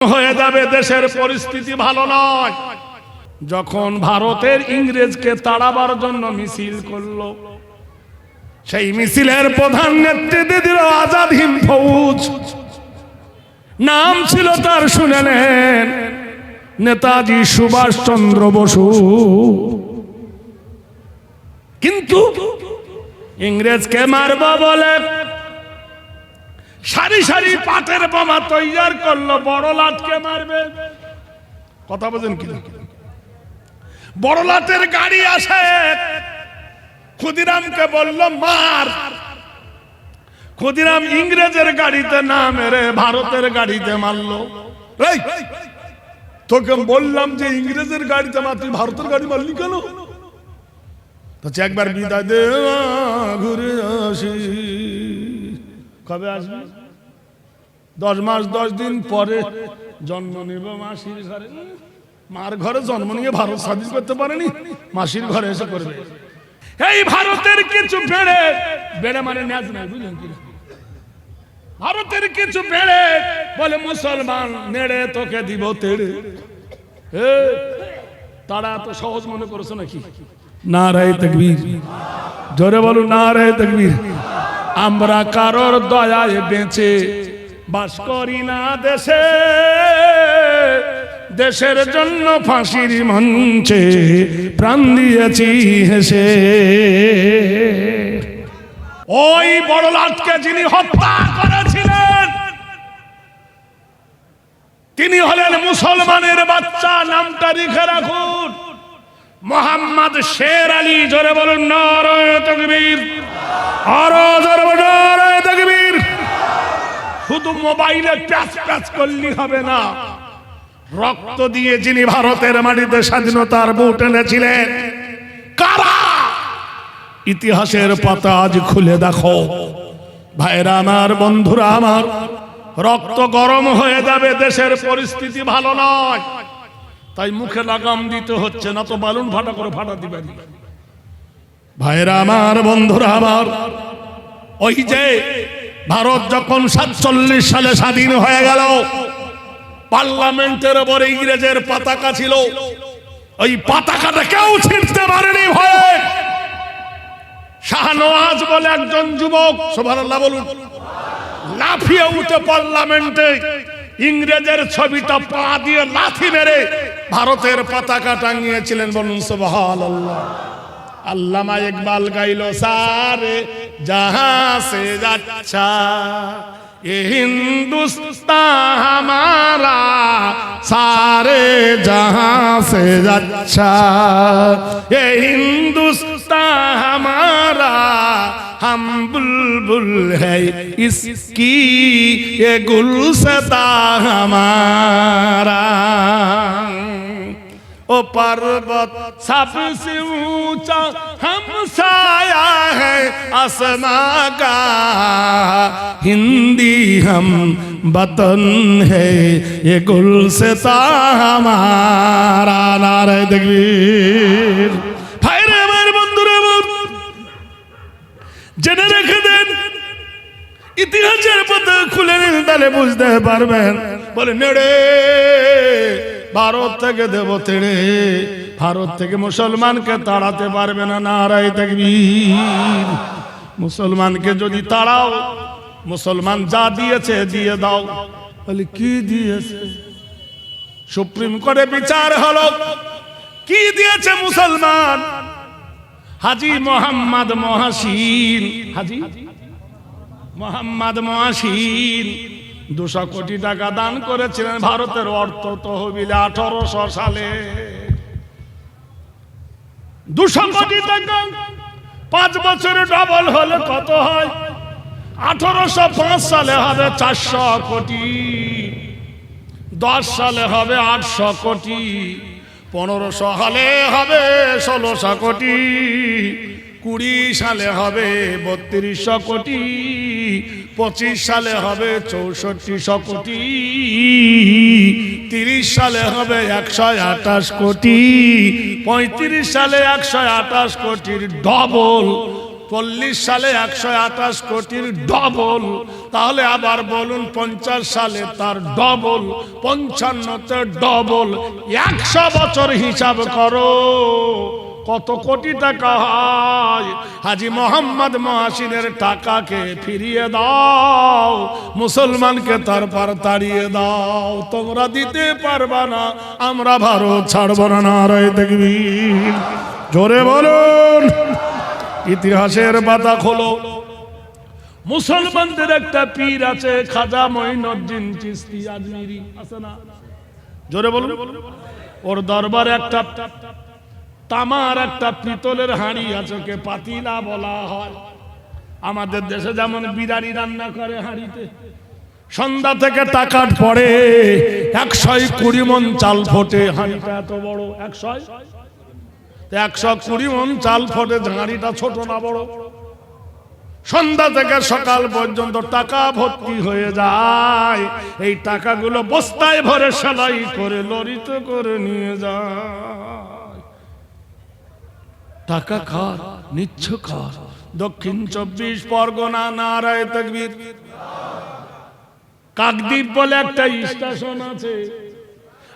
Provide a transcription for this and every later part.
হয়ে যাবে, দেশের পরিস্থিতি ভালো নয়। যখন ভারতের ইংরেজকে তাড়াবার জন্য মিছিল করলো, সেই মিছিলের প্রধান নেতৃত্ব দিল আজাদ হিন্দ ফৌজ। নাম ছিল তার, শুনে নেন, নেতাজি সুভাষ চন্দ্র বসু। কিন্তু ইংরেজকে মারব বলে সারি সারি পাটের বোমা তৈরি করলো। বড় লাটকে মারবে, কথা বলেন কি? বড় লাটের গাড়ি আসে, ক্ষুদিরামকে বলল মার। ক্ষুদিরাম ইংরেজের গাড়িতে না মেরে ভারতের গাড়িতে মারলো। তোকে বললাম যে ইংরেজের গাড়িতে মার, তুই ভারতের গাড়ি মারলি কেন? তো একবার বিদায় দে, ঘুরে আসি। কবে আসবি? 10 মাস 10 দিন পরে জন্ম নিব মাসির ঘরে। মার ঘরে জন্ম নিয়ে ভারত স্বাধীন করতে পারেনি, মাসির ঘরে এসে করবে। এই ভারতের কিছু বেড়ে বেড়ে মানে ন্যাজ নাই, বুঝলেন কি? ভারতের কিছু বেড়ে বলে মুসলমান নেড়ে তোকে দিব তেড়ে। তারা তো সহজ মনে করেছো নাকি? নারায়ে তাকবীর, জোরে বলুন নারায়ে তাকবীর। আমরা কারোর দয়ায় বেঁচে বাস করি না দেশে, দেশের জন্য ফাঁসির মঞ্চে প্রাণ দিয়েছি হেসে। ওই বড় লাটকে যিনি হত্যা করেছিলেন, তিনি হলেন মুসলমানের বাচ্চা। নামটা লিখে রাখুন, মোহাম্মদ শের আলী। জোরে বলুন নারায়ে তাকবীর, আরো জোরে বলুন নারায়ে তাকবীর। শুধু মোবাইলে প্যাচ প্যাচ করলে হবে না, রক্ত দিয়ে যিনি ভারতের মাটিতে স্বাধীনতার বুট এনেছিলেন, কারা? ইতিহাসের পাতা আজ খুলে দেখো ভাইরা আমার, বন্ধুরা আমার। রক্ত গরম হয়ে যাবে, দেশের পরিস্থিতি ভালো নয়। তাই মুখে লাগাম দিতে হচ্ছে, না তো বালুন ফাটা করে ফাটা দিবেন। ভাইরা আমার, বন্ধুরা আমার, ওই যে ভারত যখন 47 সালে স্বাধীন হয়ে গেল, পার্লামেন্টের উপরে ইংরেজের পতাকা ছিল। ওই পতাকাটা কেউ ছিঁড়তে পারেনি ভয়ে। শাহনওয়াজ বলে একজন যুবক, সুবহানাল্লাহ বলুন, লাফিয়ে উঠে পার্লামেন্টে ইংরেজের ছবিটা পা দিয়ে লাথি মেরে ভারতের পতাকা টাঙিয়েছিলেন। বলুন সুবহানাল্লাহ। আল্লামা ইকবাল গাইল, সারে জাহাঁ সে আচ্ছা ये हिंदुस्तान हमारा, सारे जहां से अच्छा ये हिंदुस्तान हमारा, हम बुलबुल है इसकी ये गुलशता हमारा। ओ पर्वत सबसे ऊंचा हमसाया है आसमां का, हिंदी हम वतन है ये गुलशता हमारा। नारे तकबीर। ভাইরে আমার, বন্ধুরা আমার, জেনে রেখে দেন, ইতিহাসের পাতা খুলে তাহলে বুঝতে পারবেন। বলে নেড়ে ভারত থেকে দেব তেড়ে, ভারত থেকে মুসলমানকে তাড়াতে পারবে না। নারায়ে তাকবীর। মুসলমানকে যদি তাড়াও, মুসলমান যা দিয়েছে দিয়ে দাও। বলে কি দিয়েছে? সুপ্রিম কোর্টে বিচার হলো, কি দিয়েছে মুসলমান? হাজী মোহাম্মদ মহাসিন, হাজী মোহাম্মদ মহাসিন 200 কোটি টাকা দান করেছিলেন ভারতের অর্থ তহবিলে 1800 সালে। 200 কোটি টাকা 5 বছরে ডবল হলে কত হয়? 1805 সালে হবে 400 কোটি, 10 সালে হবে 800 কোটি, 1500 হলে হবে 1600 কোটি, 20 সালে হবে 3200 কোটি, 25 সালে হবে 6400 কোটি, 30 সালে হবে 128 কোটি, 35 সালে 128 কোটির ডবল 40 সালে 128 কোটির ডবল, তাহলে আবার বলুন 50 সালে তার ডবল, 55তে ডবল, 100 বছর হিসাব করো কত কোটি টাকা হয়। হাজী মোহাম্মদ মহাসিনের টাকাকে ফিরিয়ে দাও, মুসলমানকে তারপর তাড়িয়ে দাও। তোমরা দিতে পারবা না, আমরা ভারত ছাড়ব না। নারায়ে তাকবীর, জোরে বলুন। ইতিহাসের পাতা খোলো, মুসলমানদের একটা পীর আছে খাজা মঈনুদ্দিন চিশতি আজমিরি, আছে না? জোরে বলুন। ওর দরবারে একটা তামার একটা পিতলের হাঁড়ি আছে, ওকে পাতিলা বলা হয়। আমাদের দেশে যেমন বিরানি রান্না করে হাঁড়িতে, সন্ধ্যা থেকে টাকা পড়ে 120 মণ চাল ফোটে। হাঁড়িটা এত বড়, 120 মণ চাল ফোটে। হাঁড়িটা ছোট না বড়? সন্ধ্যা থেকে সকাল পর্যন্ত টাকা ভর্তি হয়ে যায়। এই টাকাগুলো বস্তায় ভরে সেলাই করে লরিতে করে নিয়ে যায়। টাকা কার? নিচ্ছ কার? দক্ষিণ 24 পরগনা। নারায়ে তাকবীর। কাকদ্বীপ বলে একটা স্টেশন আছে,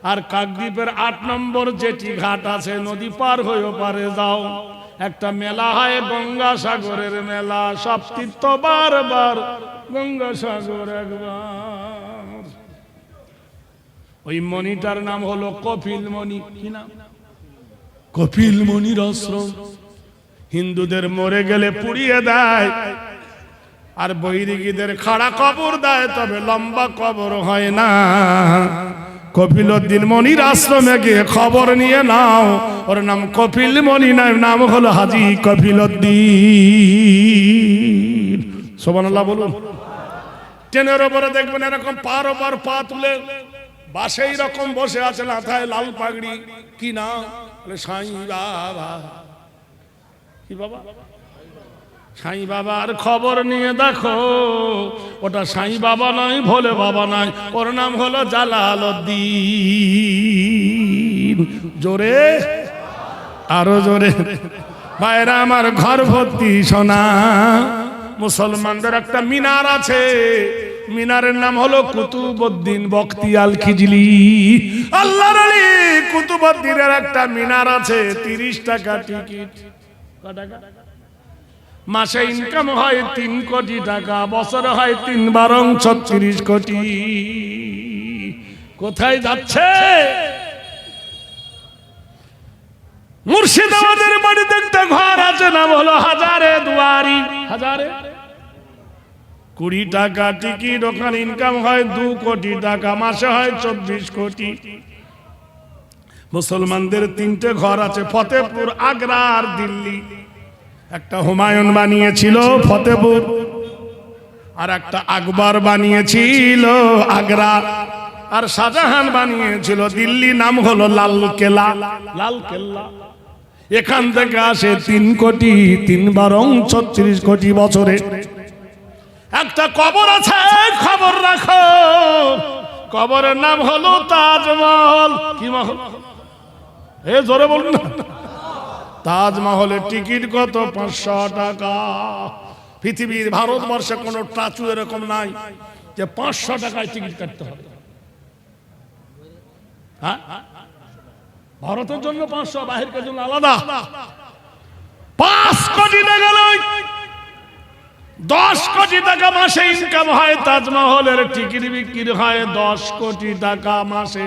আর কাকদ্বীপের 8 নম্বর জেটি ঘাট আছে, নদী পার হয়ে পারে যাও। একটা মেলা হয় গঙ্গাসাগরের মেলা, সব তীর্থ বারবার, গঙ্গাসাগর একবার। ওই মণিটার নাম হলো কপিল মণি। কি নাম? কপিল মণির আশ্রম। হিন্দুদের মরে গেলে পুড়িয়ে দেয়, আর বৈরিকীদের খাড়া কবর দেয়, তবে লম্বা কবর হয় না। কপিলউদ্দিন মনির আশ্রমে গিয়ে খবর নিয়ে নাও, ওর নাম কপিল মনি নয়, নাম হলো হাজী কপিলউদ্দিন। সুবহানাল্লাহ বলুন। ট্রেনের ওপরে দেখবেন এরকম পার ওপর পা তুলে বাসে রকম বসে আছে, মাথায় লাল পাগড়ি। কি না? সাই বাবা। কি বাবা? সাই বাবার খবর নিয়ে দেখো, ওটা সাই বাবা নয়, ভোলে বাবা নয়, ওর নাম হলো জালালউদ্দিন। জোরে, আরো জোরে। ভাইরা আমার, ঘর ভর্তি সোনা। মুসলমানদের একটা মিনার আছে, মিনারের নাম হলো কুতুবউদ্দিন বখতিয়াল খিজলি। আল্লাহর আলী কুতুবউদ্দিনের একটা মিনার আছে, 30 টাকা টিকিট। মাসে ইনকাম হয় 3 কোটি টাকা, বছরে হয় 3 × 36 কোটি। কোথায় যাচ্ছে? মুর্শিদাবাদের বাড়িতে একটা ঘর আছে, নাম হলো হাজারে দুয়ারি। হাজারে 20 টাকা টিকিট, ওখানে ইনকাম হয় 2 কোটি টাকা, মাসে হয় 24 কোটি। মুসলমানদের 3টে ঘর আছে, ফতেপুর, আগ্রা আর দিল্লি। একটা হুমায়ুন বানিয়েছিল ফতেপুর, আর একটা আকবর বানিয়েছিল আগ্রা, আর শাহজাহান বানিয়েছিল দিল্লি, নাম হলো লাল কেল্লা। লাল কেল্লা। এখান থেকে আসে 3 কোটি, 3 × 36 কোটি বছরে। একটা কবর আছে, খবর রাখো, কবরের নাম হলো তাজমহল। কি মহল? এ জোরে বলুন না। তাজমহলের টিকিট কত? 500 টাকা। পৃথিবীর ভারতবর্ষে কোন টাচু এরকম নাই যে 500 টাকায় টিকিট কাটতে হবে। হ্যাঁ, ভারতের জন্য 500, বাহিরের জন্য আলাদা। 5 কোটি টাকা নয়, 10 কোটি টাকা মাসে ইনকাম হয়। তাজমহলের টিকিট বিক্রি হয় 10 কোটি টাকা মাসে।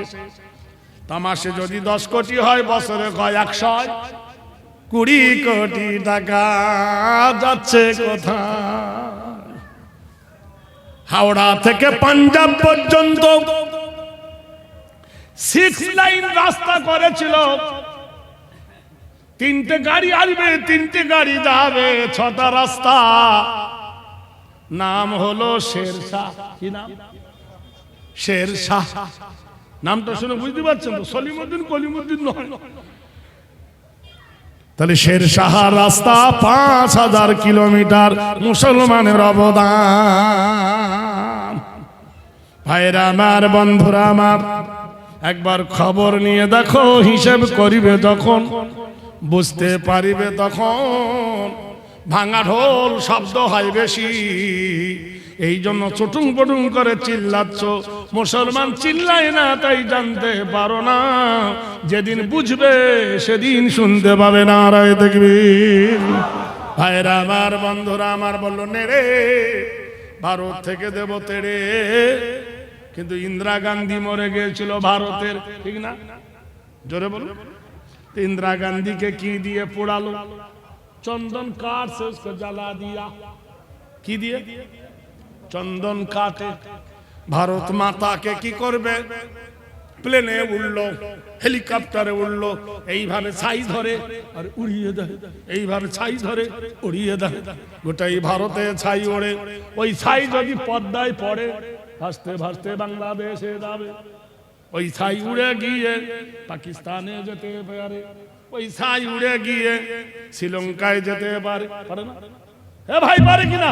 তা মাসে যদি 10 কোটি হয়, বছরে হয় 120 কোটি টাকা। যাচ্ছে কোথায়? হাওড়া থেকে পাঞ্জাব পর্যন্ত 6 লাইন রাস্তা করেছিল। 3টে গাড়ি আসবে, 3টে গাড়ি যাবে, 6টা রাস্তা। নাম হলো শেরশাহ। কি নাম? শেরশাহ। নামটা শুনে বুঝতে পারছেন তো? সলিমউদ্দিন কলিমউদ্দিন নয়। তাহলে শেরশাহ রাস্তা 5000 কিলোমিটার, মুসলমানের অবদান। ভাইরা আমার, বন্ধুরা আমার, একবার খবর নিয়ে দেখো, হিসেব করিবে তখন, বুঝতে পারিবে তখন। ভাঙা ঢোল শব্দ হয় বেশি, এই জন্য চটুং পটুং করে চিল্লাচ্ছ। মুসলমান চিল্লায় না তাই জানতে পারো না, যেদিন বুঝবে সেদিন শুনতে পাবে না। নারায়ে তাকবীর। ভাইরা আমার, বন্ধুরা আমার, বলল নেড়ে ভারত থেকে দেব তেড়ে। কিন্তু ইন্দিরা গান্ধী মরে গিয়েছিল ভারতের, ঠিক না? জোরে বলো। ইন্দিরা গান্ধীকে কি দিয়ে পোড়ালো? চন্দন কাঠ से उसको जला दिया। কি দিয়ে? চন্দন কাঠে। ভারত মাতাকে কি করবে? প্লেনে উড়লো, হেলিকপ্টারে উড়লো, এইভাবে ছাই ধরে আর উড়িয়ে দেয়, এইভাবে ছাই ধরে উড়িয়ে দেয়। গোটাই ভারতে ছাই ওড়ে। ওই ছাই যদি পদ্মায় পড়ে ভাসতে ভাসতে বাংলাদেশে যাবে। ওই ছাই উড়ে গিয়ে পাকিস্তানে যেতে পারে, ওই ছাই উড়ে গিয়ে শ্রীলঙ্কায় যেতে পারে। পারে না? হে ভাই, পারে কিনা?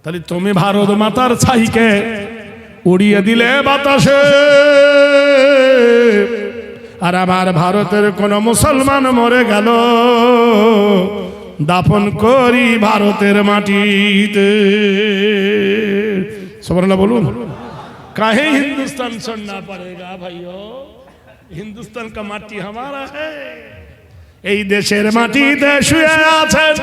তাহলে তুমি ভারত মাতার ছাইকে উড়িয়ে দিলে বাতাসে, আর আমার ভারতের কোন মুসলমান মরে গেল দাফন করি ভারতের মাটিতে। সুবহানাল্লাহ বলুন। काहे हिंदुस्तान छोड़ना पड़ेगा भाइयों? हिंदुस्तान का माटी हमारा है। এই দেশের মাটিতে শুয়ে আছেন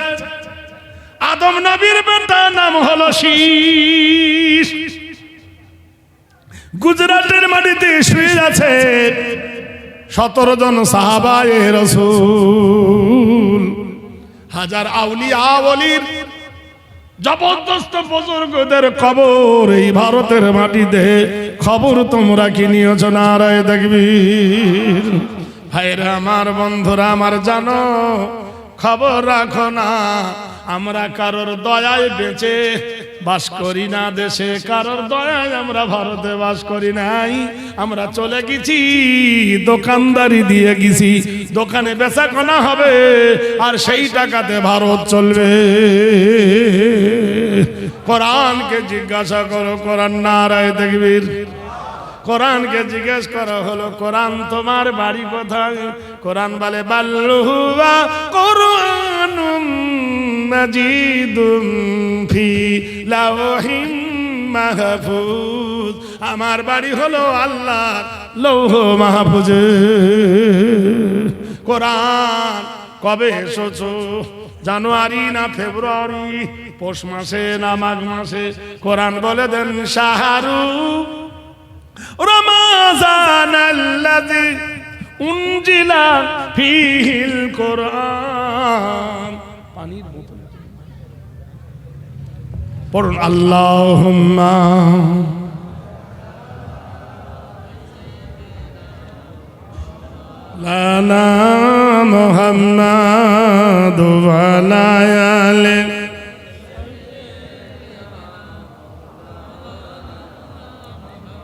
আদম নবীর বেটা, নাম হলো শীষ। গুজরাটের মাটিতে শুয়ে আছে 17 জন সাহাবায়ে রাসূল। হাজার আউলিয়া ওলির জবরদস্ত বুজুর্গদের কবর এই ভারতের মাটিতে। খবর তোমরা কি নিয়েছ? নারায়ে তাকবীর। ভাইরা আমার, বন্ধুরা আমার, জানো খবর রাখো না, আমরা কারোর দয়ায় বেঁচে বাস করি না দেশে, কারোর দয়ায় আমরা ভারতে বাস করি নাই। আমরা চলে গেছি, দোকানদারি দিয়ে গেছি, দোকানে বেচা কেনা হবে আর সেই টাকাতে ভারত চলবে। কোরআনকে জিজ্ঞাসা করো, কোরআন। নারায়ে তাকবীর। কোরআনকে জিজ্ঞেস করা হলো, কোরআন তোমার বাড়ি কোথায়? কোরআন বলে বাল্লুহুয়া কোরআনুম মাজিদুম ফি লাওহিম মাহফুজ। আমার বাড়ি হলো আল্লাহ লৌহ মাহফুজে। কোরআন কবে এসেছো? জানুয়ারি না ফেব্রুয়ারি, পৌষ মাসে না মাঘ মাসে? কোরআন বলে দেন শাহরু রমাজান আল্লাযী উনজিলা ফীহিল কোরআন। পানির বোতল পড়ুন, আল্লাহুম্মা লানা মুহাম্মাদ ওয়া আলা আলি।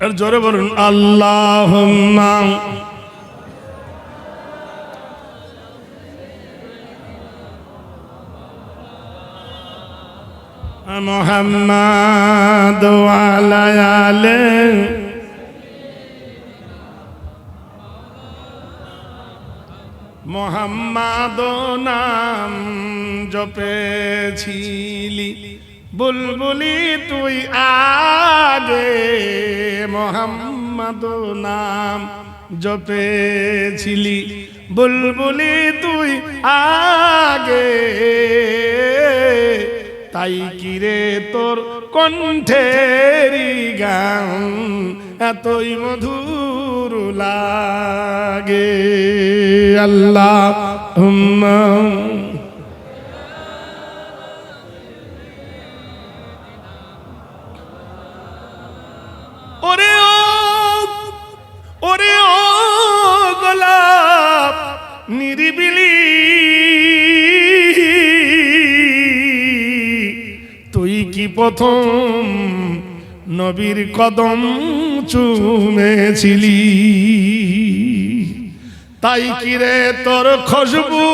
আর জোরে বলুন, আল্লাহুম্মা মুহাম্মাদ ওয়া আলা আলি। মুহাম্মাদ নাম জপেছিলি বুলবুলি তুই আগে, মুহাম্মাদ নাম জপেছিলি বুলবুলি তুই আগে। তাই কিরে তোর কণ্ঠেরি গান এতই মধুর লাগে। আল্লাহুম্মা ওরে ও গোলাপ নিরিবিলি, তুই কি প্রথম নবীর কদম চুমেছিলি? তাই কিরে তোর খুশবু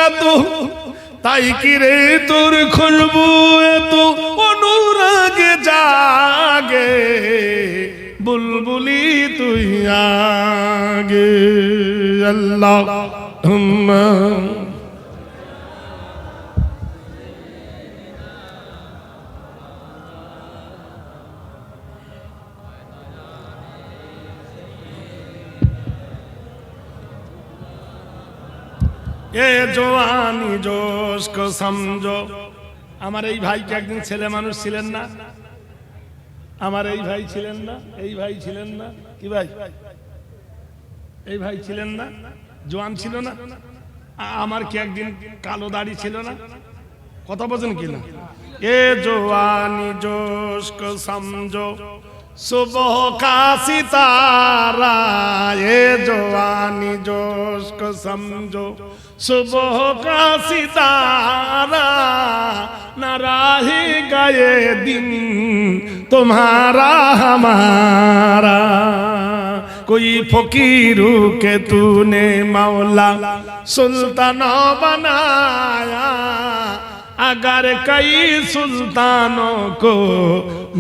এত, তাই কিরে তোর খুশবু এত অনুরাগে জাগে, বুলবুলি তুই আগে। আল্লাহুম্মা এ জওয়ানি জোশ কো সমঝো। আমার এই ভাইকে একদিন ছেলে মানুষ ছিলেন না, আমার এই ভাই ছিলেন না, এই ভাই ছিলেন না, কি ভাই এই ভাই ছিলেন না, জোয়ান ছিল না? আমার কি একদিন কালো দাড়ি ছিল না? কথা বোঝেন কিনা? এ জওয়ানি জোশ কো সমঝো सुबह का सितारा, ये जवानी जोश को समझो सुबह का सितारा, न राही गए दिन तुम्हारा हमारा, कोई फकीरू के तूने मौला सुल्तान बनाया, अगर कई सुल्तानों को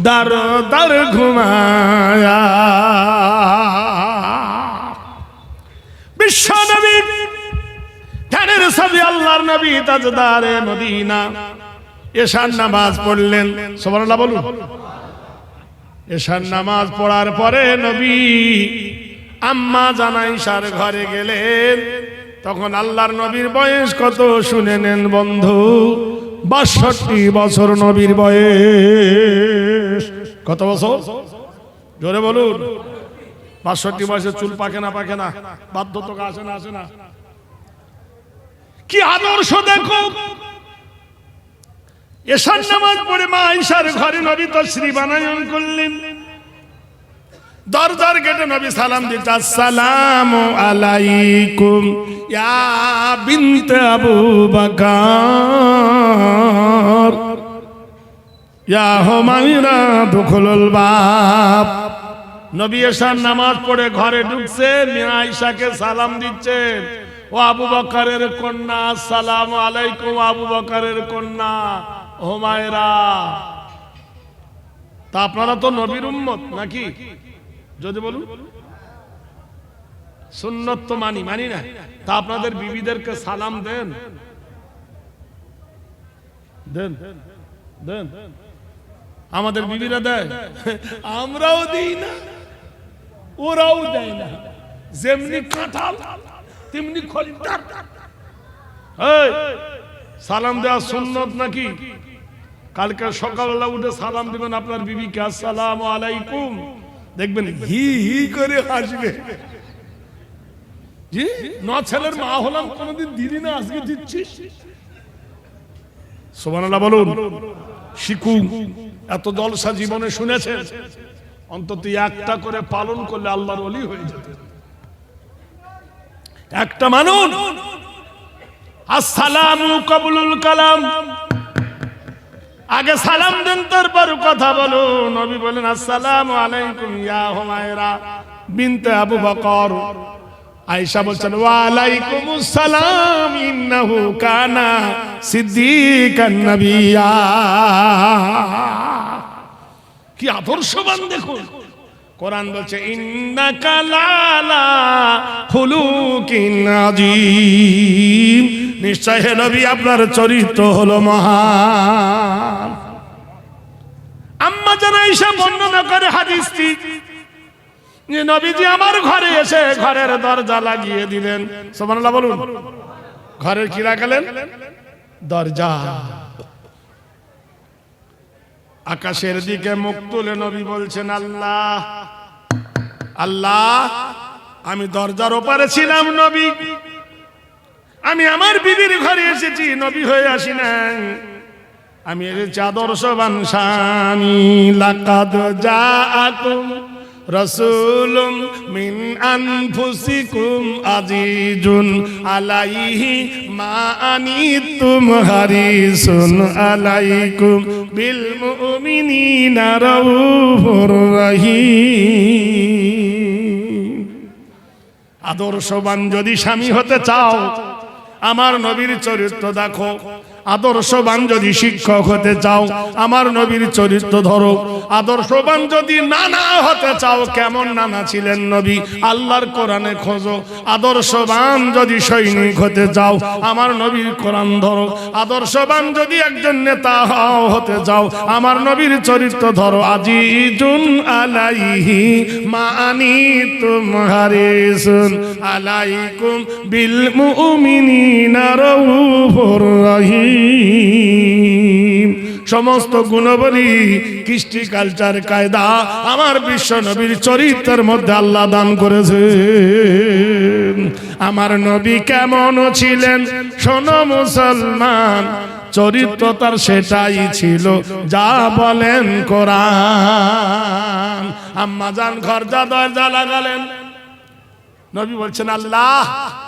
दर दर घुमाया। विश्व नबी ध्याনের সবই আল্লাহর নবী তাজদারে মদিনা এশার নামাজ পড়লেন, সুবহানাল্লাহ বলুন। এশার নামাজ পড়ার পরে নবী আম্মা জান আয়েশার ঘরে গেলেন। তখন আল্লাহর নবীর বয়স কত শুনে নেন বন্ধু, ৬২ বছর নবীর বয়স। কত বছর? জোরে বলুন। ৬২ বয়সে চুল পাকে না পাকে না? বাধ্যতা আসে না আসে না? কি আদর্শ দেখো। এশার নামাজ পড়ে মা আয়েশার ঘরে নবী তাশরীফ আনয়ন করলেন। দরজার গেটে নবী সালাম দিতে, আসসালামু আলাইকুম ইয়া বিনতে আবু বকর ইয়া হুমায়রা দুখুলুল বাব। নবী এশার নামাজ পড়ে ঘরে ঢুকছে, মা আয়েশাকে সালাম দিচ্ছেন, ও আবু বকরের কন্যা, আসসালামু আলাইকুম আবু বকরের কন্যা হুমায়রা। তা আপনারা তো নবীর উম্মত নাকি? যদি বলুন সুন্নত তো মানি না, তা আপনাদের বিবিদেরকে সালাম দেন দেন দেন। আমাদের বিবিরা দেয়, আমরাও দিই না, ওরাও দেয় না। যেমনি কাঁঠাল তেমনি খলিদার। সালাম দেওয়া সুন্নত নাকি? কালকে সকালবেলা উঠে সালাম দিবেন আপনার বিবিকে, আসসালামু আলাইকুম। দেখবেন হি হি করে হাসবে। জি না, ছেলের মা হলাম কোনদিন দিলি না, আজকে দিচ্ছিস। সুবহানাল্লাহ বলুন। শিখুন, এত জলসা জীবনে শুনেছেন, অন্তত একটা করে পালন করলে আল্লাহর ওলি হয়ে যেত। একটা মানুষ আসসালামু কবুলুল কালাম, আগে সালাম দেন তারপর কথা বলো। নবী বলেন, আসসালামু আলাইকুম ইয়া হুমায়রা বিনতে আবু বকর। আয়েশা বলছেন, ওয়া আলাইকুমুস সালাম ইন্নাহু কানা সিদ্দিকান নবিয়্যা। কি আদর্শবান দেখুন। কোরআন বলছে, ইন্নাকা লালা খুলুকিন আযীম, নিশ্চয় হে নবী আপনার চরিত্র হলো মহান। আম্মা জান আয়েশা বর্ণনা করে হাদিসটি যে নবীজি আমার ঘরে এসে ঘরের দরজা লাগিয়ে দিলেন। সুবহানাল্লাহ বলুন। ঘরের কি লাগালেন? দরজা। আকাশের দিকে মুখ তুলে নবী বলছেন, আল্লাহ আল্লাহ, আমি দরজার ওপারে ছিলাম নবী, আমি আমার বিবির ঘরে এসেছি, নবী হয়ে আসি নাই। আমি এসেছি আদর্শবান স্বামী। লাকাদ জাআকুম রাসূলুম মিন আনফুসিকুম আজিজুন আলাইহি মা আনিতুম হারিসুন আলাইকুম বিল মুমিনিনা রাউফুর রহিম। আদর্শবান যদি স্বামী হতে চাও, আমার নবীর চরিত্র দেখো। আদর্শবান যদি শিক্ষক হতে চাও, আমার নবীর চরিত্র ধরো। আদর্শবান যদি নানা হতে চাও, কেমন নানা ছিলেন নবী, আল্লাহর কোরআনে খোঁজো। আদর্শবান যদি সৈনিক হতে চাও আমার নবীর কোরআন ধরো, আদর্শবান যদি একজন নেতা হতে চাও আমার নবীর চরিত্র ধরো। আজিজুন আলাইহি মা আনিতুম হারিসুন আলাইকুম বিল মুমিনিনা রাউফুর রহিম। সমস্ত গুণবলী, কৃষ্টি, কালচার, কায়দা আমার বিশ্ব নবীর চরিত্রের মধ্যে আল্লাহ দান করেছে। আমার নবী কেমন ছিলেন শোনো মুসলমান, চরিত্র তার সেটাই ছিল যা বলেন কোরআন। আম্মা জান ঘরজা দরজা লাগালেন, নবী বলছেন আল্লাহ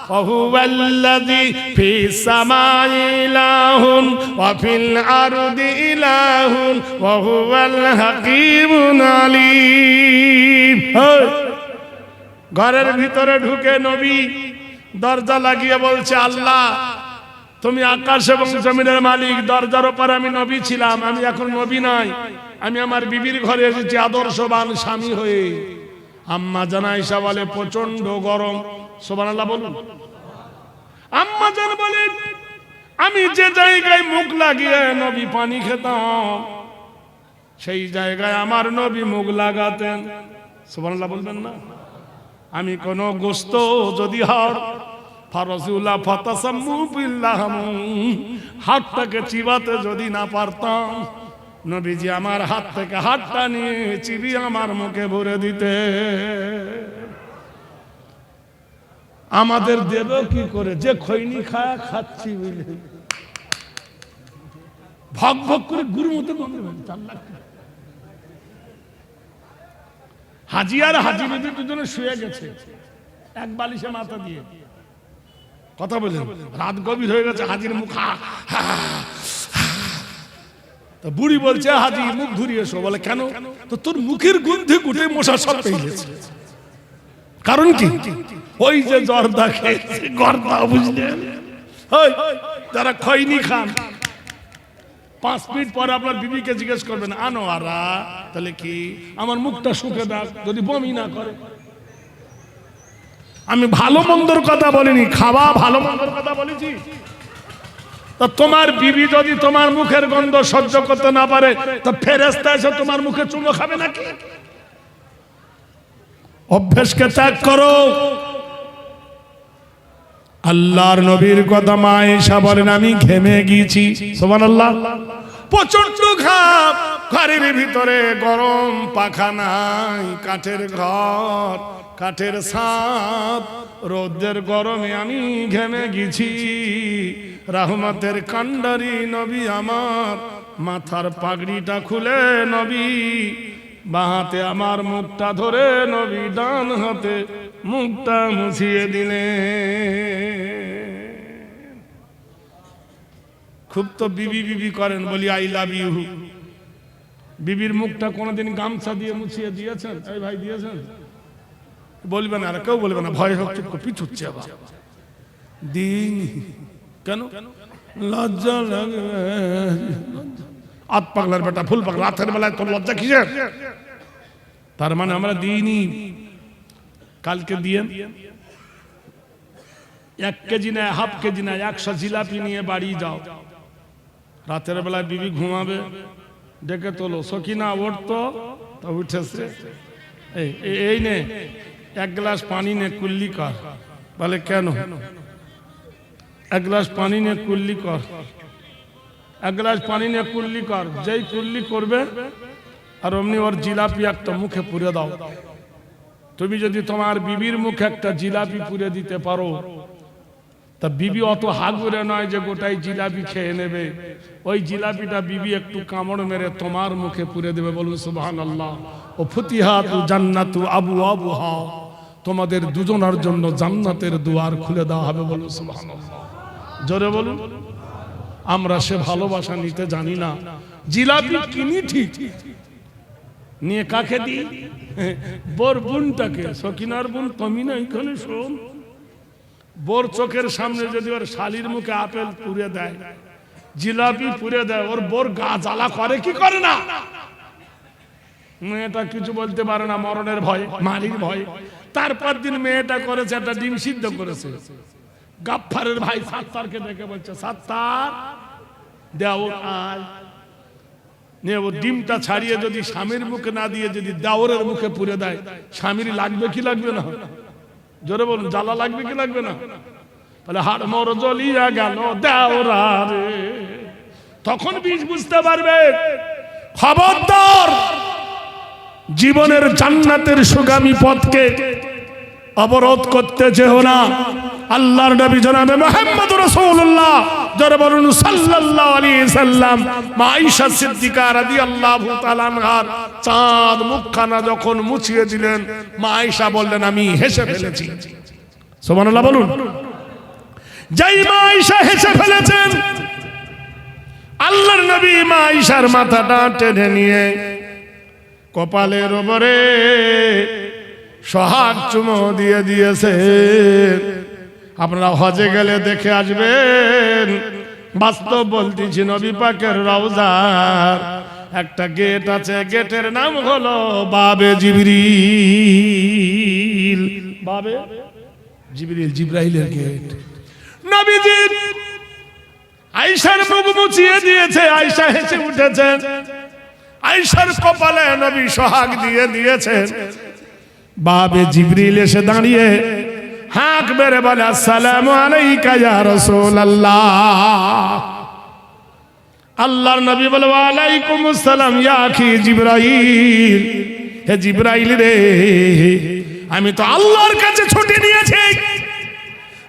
ওয়াহুয়াল্লাযী ফিস সামাই ইলাহুন ওয়া ফিল আরদি ইলাহুন ওয়া হুয়াল হাকীমুল আলীম। ঘরের ভিতরে ঢুকে নবী দরজা লাগিয়ে বলছে আল্লাহ তুমি আকাশ এবং জমিনের মালিক, দরজার উপর আমি নবী ছিলাম, আমি এখন নবী নাই, আমি আমার বিবির ঘরে এসেছি আদর্শবান স্বামী হয়ে। আম্মা জান আয়েশা বলে প্রচন্ড গরম, সুবহানাল্লাহ বলুন। আম্মা জান বলেন আমি যে জায়গায় মুখ লাগিয়ে নবী পানি খেতাম সেই জায়গায় আমার নবী মুখ লাগাতেন, সুবহানাল্লাহ বলবেন না। আমি কোন গোস্ত যদি হাড় ফারজুল্লাহ ফাতাসাম্মু বিল্লাহ, হাতটাকে চিবাতে যদি না পারতাম নবীজি আমার হাত থেকে হাতটা নিয়ে চিবি আমার মুখে ভরে দিতে। আমাদের দেব কি করে, যে খৈনি খায় খাচ্ছি বুঝলে, ভগ ভগ করে গুরুর মতো হাজি আর হাজি বিবি দুজনে শুয়ে গেছে এক বালিশে মাথা দিয়ে, কথা বলেন, রাত গভীর হয়ে গেছে, হাজির মুখ বুড়ি বলছে হাজি মুখ ঘুরিয়ে এসো। বলে কেন? তো তোর মুখের গন্ধে গুটে মশা সব পেয়ে গেছে। কারণ কি? ওই যে জর্দা খেয়েছে, গর্দা, বুঝলেন? যারা খৈনি খান 5 মিনিট পরে আপনার বিবিকে জিজ্ঞেস করবেন আনোয়ারা তাহলে কি আমার মুখটা শুকে দাও যদি বমি না করে। আমি ভালো মন্দর কথা বলিনি, খাওয়া ভালো মন্দর কথা বলেছি। তা তোমার বিবি যদি তোমার মুখের গন্ধ সহ্য করতে না পারে তো ফেরেশতা এসে তোমার মুখে চুমো খাবে নাকি? অভ্যাসকে ত্যাগ করো। আল্লাহর নবীর কথা মা আয়েশা বলেন আমি ঘেমে গিয়েছি, সুবহানাল্লাহ, প্রচন্ড ঘাম, ঘরের ভিতরে গরম, পাখা নাই, কাঠের ঘর, কাঠের ছাদ, রোদের গরমে আমি ঘেমে গেছি। রহমতের কান্ডারি নবী আমার মাথার পাগড়িটা খুলে নবী বাঁ হাতে আমার মুখটা ধরে নবী ডান হাতে মুখটা মুছিয়ে দিলেন। খুব তো বিবি বিবি করেন, বলি আই লাভ ইউ। বিবির মুখটা কোনোদিন গামছা দিয়ে মুছিয়ে দিয়েছেন? এই ভাই দিয়েছেন? বলবেন আর কেউ বলবে না, ভয় হচ্ছে, পিছুচ্ছে আবার দিন। কেন? লজ্জা লাগে। আত পাগলার বেটা, ফুল পাগলা, রাতের বেলায় তোর লজ্জা কিসের? তার মানে আমরা দিইনি। কালকে দিয়ে 1 কেজি না 1/2 কেজি না 100 জিলাপি নিয়ে বাড়ি যাও, রাতের বেলায় বিবি ঘুমাবে, ডেকে তোলো, সকিনা ওঠতো, তা উঠেছে, এই নে 1 গ্লাস পানি নে, কুল্লি কর। বলে কেন? 1 গ্লাস পানি নে কুল্লি কর, 1 গ্লাস পানি নে কুল্লি কর। যেই কুল্লি করবে আর অমনি ওর জিলাপি একটা মুখে পুরে দাও। তুমি যদি তোমার বিবির মুখে একটা জিলাপি পুরে দিতে পারো তা বিবি অত হাগুরে নয় যে গোটাই জিলাপি খেয়ে নেবে, ওই জিলাপিটা বিবি একটু কামড় মেরে তোমার মুখে পুরে দেবে। বলুন সুবহানাল্লাহ। ও ফুতিহাতু জান্নাতু আবওয়াবুহা, তোমাদের দুজনের জন্য জান্নাতের দুয়ার খুলে দেওয়া হবে। বলুন সুবহানাল্লাহ, জোরে বলুন। আমরা সে ভালোবাসা নিতে জানি না। জিলাপি কিনি ঠিক, নিয়ে কাকে দিই? বোর বোনটাকে। সকিনার বোন তুমি না এখানে শোন, বোর চোখের সামনে যদি ওর শালির মুখে আপেল পুড়ে দেয়, জিলাপি পুড়ে দেয়, ওর বোর গা জ্বালা করে কি করে না? মেয়েটা কিছু বলতে পারে না, মরণের ভয়, মারির ভয়। তারপর দিন মেয়েটা করেছে একটা ডিম সিদ্ধ করেছে। গাফফারের ভাই সাত্তারকে ডেকে বলছে, সাত্তার দেওর আয়, ও ডিমটা ছাড়িয়ে যদি স্বামীর মুখে না দিয়ে যদি দেওরের মুখে পুরে দেয়, স্বামীর লাগবে কি লাগবে না? জোরে বলুন, জ্বালা লাগবে কি লাগবে না? বলে হাড় মোর জ্বলিয়া গেল দেওরা রে। তখন বীজ বুঝতে পারবে, খবরদার জীবনের জান্নাতের সুগামী পথকে অবরোধ করতে যেও না। আল্লাহর নবী জনাবে মুহাম্মদ রাসূলুল্লাহ যারা বলুন সাল্লাল্লাহু আলাইহি সাল্লাম, মা আয়েশা সিদ্দিকা রাদিয়াল্লাহু তাআলা আনহার চাঁদ মুখখানা যখন মুছিয়ে দিলেন, মা আয়েশা বললেন আমি হেসে ফেলেছি। সুবহানাল্লাহ বলুন। যেই মা আয়েশা হেসে ফেলেছেন, আল্লাহর নবী মা আয়েশার মাথাটা টেনে নিয়ে কপালের উপরে সোহাগ চুমো দিয়ে দিয়েছেন। আপনারা হজে গেলে দেখে আসবেন, বাস্তব বলতেছি, নবী পাকের রওজার একটা গেট আছে, গেটের নাম হলো বাবে জিবরিল। বাবে জিবরিল, জিব্রাইলের গেট। নবীজি আয়েশার মুখ মুছিয়ে দিয়েছে, আয়েশা হেসে উঠেছেন। আয়েশার কপালে নবী সোহাগ দিয়ে দিয়েছেন। বাবে জিবরিল এসে দাঁড়িয়ে হাঁক বেড়ে বলে, আসসালামু আলাইকা ইয়া রাসূলুল্লাহ। আল্লাহর নবী বলে, ওয়া আলাইকুম আসসালাম ইয়া আখি জিবরাইল। হে জিবরাইল রে, আমি তো আল্লাহর কাছে ছুটি নিয়েছি,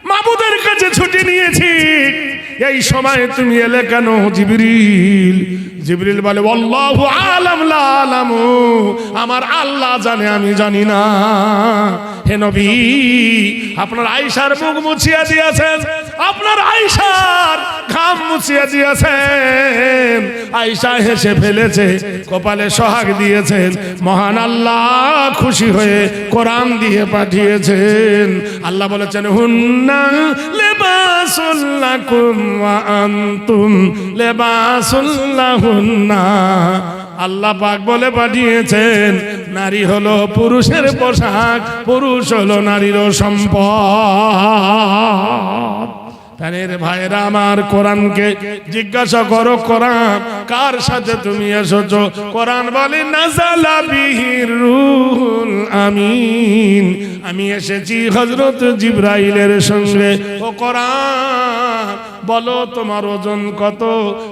মাবুদের কাছে ছুটি নিয়েছি, এই সময় তুমি এলে কেন জিবরিল? জিবরিল বলে, আল্লাহু আলাম লা আলামু, আমার আল্লাহ জানে, আমি জানি না। হে নবী, আপনার আয়েশার মুখ মুছিয়ে দিয়েছেন, আপনার আয়েশার ঘাম মুছিয়ে দিয়েছেন। আয়েশা হেসে ফেলেছে, কপালে সোহাগ দিয়েছেন। মহান আল্লাহ খুশি হয়ে কোরআন দিয়ে পাঠিয়েছেন। আল্লাহ বলেছেন, হুন্না লিবাসুল লাকুম ওয়া আনতুম লিবাসুল লাহুন্না। আল্লাহ পাক বলে পাঠিয়েছেন, নারী হলো পুরুষের পোশাক, পুরুষ হলো নারীর সম্পদ। প্রাণের ভাইরা আমার, কোরআনকে জিজ্ঞাসা করো, কোরআন কার সাথে তুমি এসেছো? কোরআন বলে, নাযালা বিহির রূহুল আমিন, আমি এসেছি হযরত জিবরাইলের সঙ্গে। ও কোরআন বলো তোমার ওজন কত?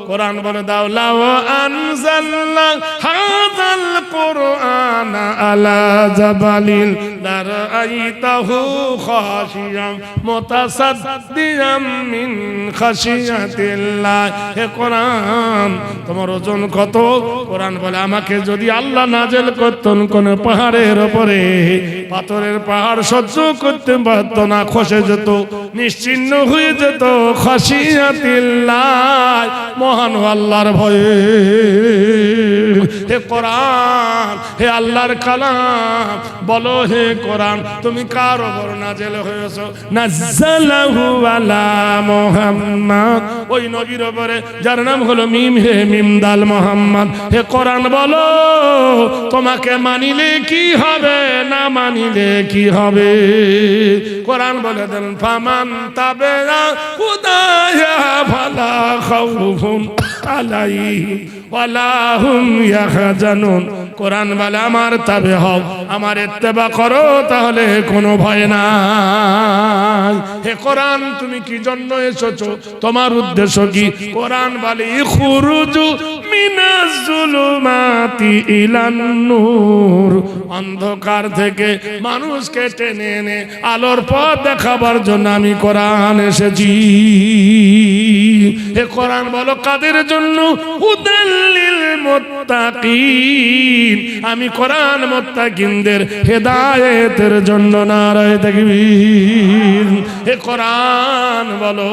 কোরআন বলে দাও, লাউ আনজালনা হাযাল কুরআন আলা জাবালিন লারাআইতাহু খাশিয়াম মুতাসাদ্দিয়াম মিন খাশিয়াতিল্লাহ। হে কোরআন, তোমার ওজন কত? কোরআন বলে, আমাকে যদি আল্লাহ নাজেল করতেন কোন পাহাড়ের উপরে, পাথরের পাহাড় সহ্য করতে পারত না, খসে যেত, নিশ্চিহ্ন হয়ে যেত। খাশিয়াতিল্লাহ, মহান আল্লাহর ভয়ে। হে কোরআন, হে আল্লাহর কালাম, বলো হে কোরআন, তুমি কার উপর নাজেল হয়েছো? নাযালাহু আলা মুহাম্মদ, ওই নবীর উপরে যার নাম হলো মিম হে মিম দাল মুহাম্মদ। হে কোরআন বলো, তোমাকে মানিলে কি হবে, না মানিলে কি হবে? কোরআন বলে দেন, ফামান তাবেরা হুদায়া ফালা খাউফুন আলাইহিম ওয়ালা হুম ইয়াহজানুন। কোরআন বলে, আমার তাবে হও, আমার ইত্তেবা করো, তাহলে কোনো ভয় নাই। হে কোরআন, তুমি কি জন্য এসেছো? তোমার উদ্দেশ্য কি? কোরআন বলে, ইখরুজু মিনাজ জুলুমাতি ইলান নূর, অন্ধকার থেকে মানুষকে টেনে এনে আলোর পথ দেখাবার জন্য আমি কোরআন এসেছি। হে কোরআন বলো, কাদের জন্য? হুদাল্লিল মুত্তাকিন, আমি কোরআন মুত্তাকিনদের হেদায়েতের জন্য। নারায়ে তাকবীর। হে কোরআন বলো,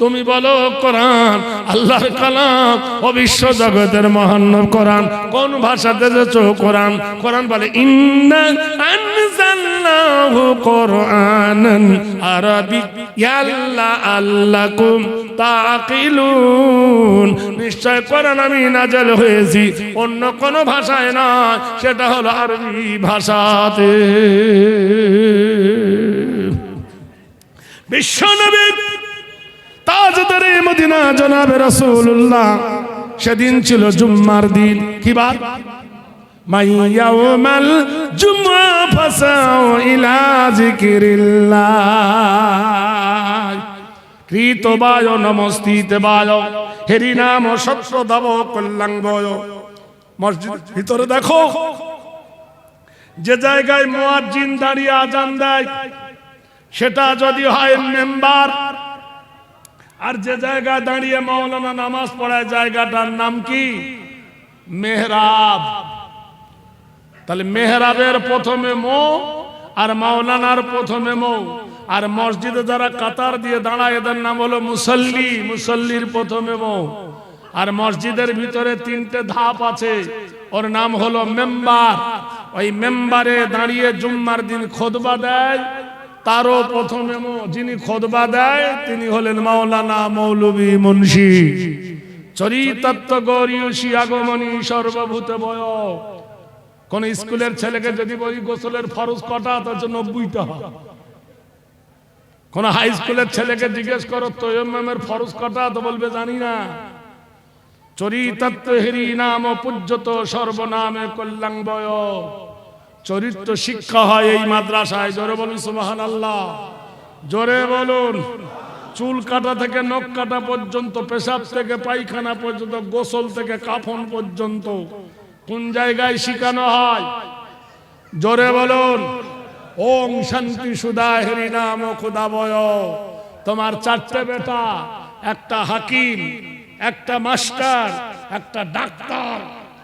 তুমি বলো, কোরআন আল্লাহর কালাম, অবিশ্ব জগতের মহান কোরআন কোন ভাষাতে এসেছো? কোরআন। কোরআন বলে, ইন্না আনজালনাহু কুরআনান আরাবিয়্যান লাআল্লাকুম তাকিলুন, নিশ্চয় কোরআন আমি নাযিল হয়েছি অন্য কোন ভাষায় না, নয়, সেটা হলো আরবি ভাষাতে। বিশ্বনবী তাজদারে মদিনা জনাবে রাসূলুল্লাহ, সেদিন ছিল জুম্মার দিন। কি বার? মাইয়াউমাল জুমআ ফাসাউ ইলা যিকিরিল্লাহ। কৃতবায় নমস্তিতে বায়, হেরি নাম সত্য দাব কল্যাণবয়। মসজিদ ভিতরে দেখো, যে জায়গায় মুয়াজ্জিন দাঁড়িয়ে আজান দেয় সেটা যদি হয় মেম্বার, আর যে জায়গায় দাঁড়িয়ে মাওলানা নামাজ পড়ায় জায়গাটার নাম কি? মেহরাব। তাহলে মেহরাবের প্রথমে মো, আর মাওলানার প্রথমে মো, আর মসজিদে যারা কাতার দিয়ে দাঁড়ায় এদের নাম হলো মুসল্লি, মুসল্লির প্রথমে মো। আর মসজিদের ভিতরে তিনটে ধাপ আছে, ওর নাম হলো মেম্বার। ওই মেম্বারে দাঁড়িয়ে জুম্মার দিন খুতবা দেয়, তারও প্রথমে মো। যিনি খুতবা দেয় তিনি হলেন মাওলানা মৌলভী মুন্সি। চরিতার্থ গৌরীয়সী আগমনী সর্বভূত বয়। কোন স্কুলের ছেলেকে যদি বলি গোসলের ফরজ কটা, তার জন্য 90টা হয়। কোন হাই স্কুলের ছেলেকে জিজ্ঞেস করো তৈয়ম্মের ফরজ কটা, তো বলবে জানি না। চরিতার্থ হেরি নাম পূজ্যত সর্বনামে কল্যাণ বয়। চরিত্র শিক্ষা হয় এই মাদ্রাসায়। জোরে বলুন সুবহানাল্লাহ, জোরে বলুন। চুল কাটা থেকে নখ কাটা পর্যন্ত, পেশাব থেকে পায়খানা পর্যন্ত, গোসল থেকে কাফন পর্যন্ত কোন জায়গায় শিখানো হয়? জোরে বলুন। ওম শান্তি সুধা হরি নাম খুদাবয়। তোমার 4টে বেটা, একটা হাকিম, একটা মাস্টার, একটা ডাক্তার,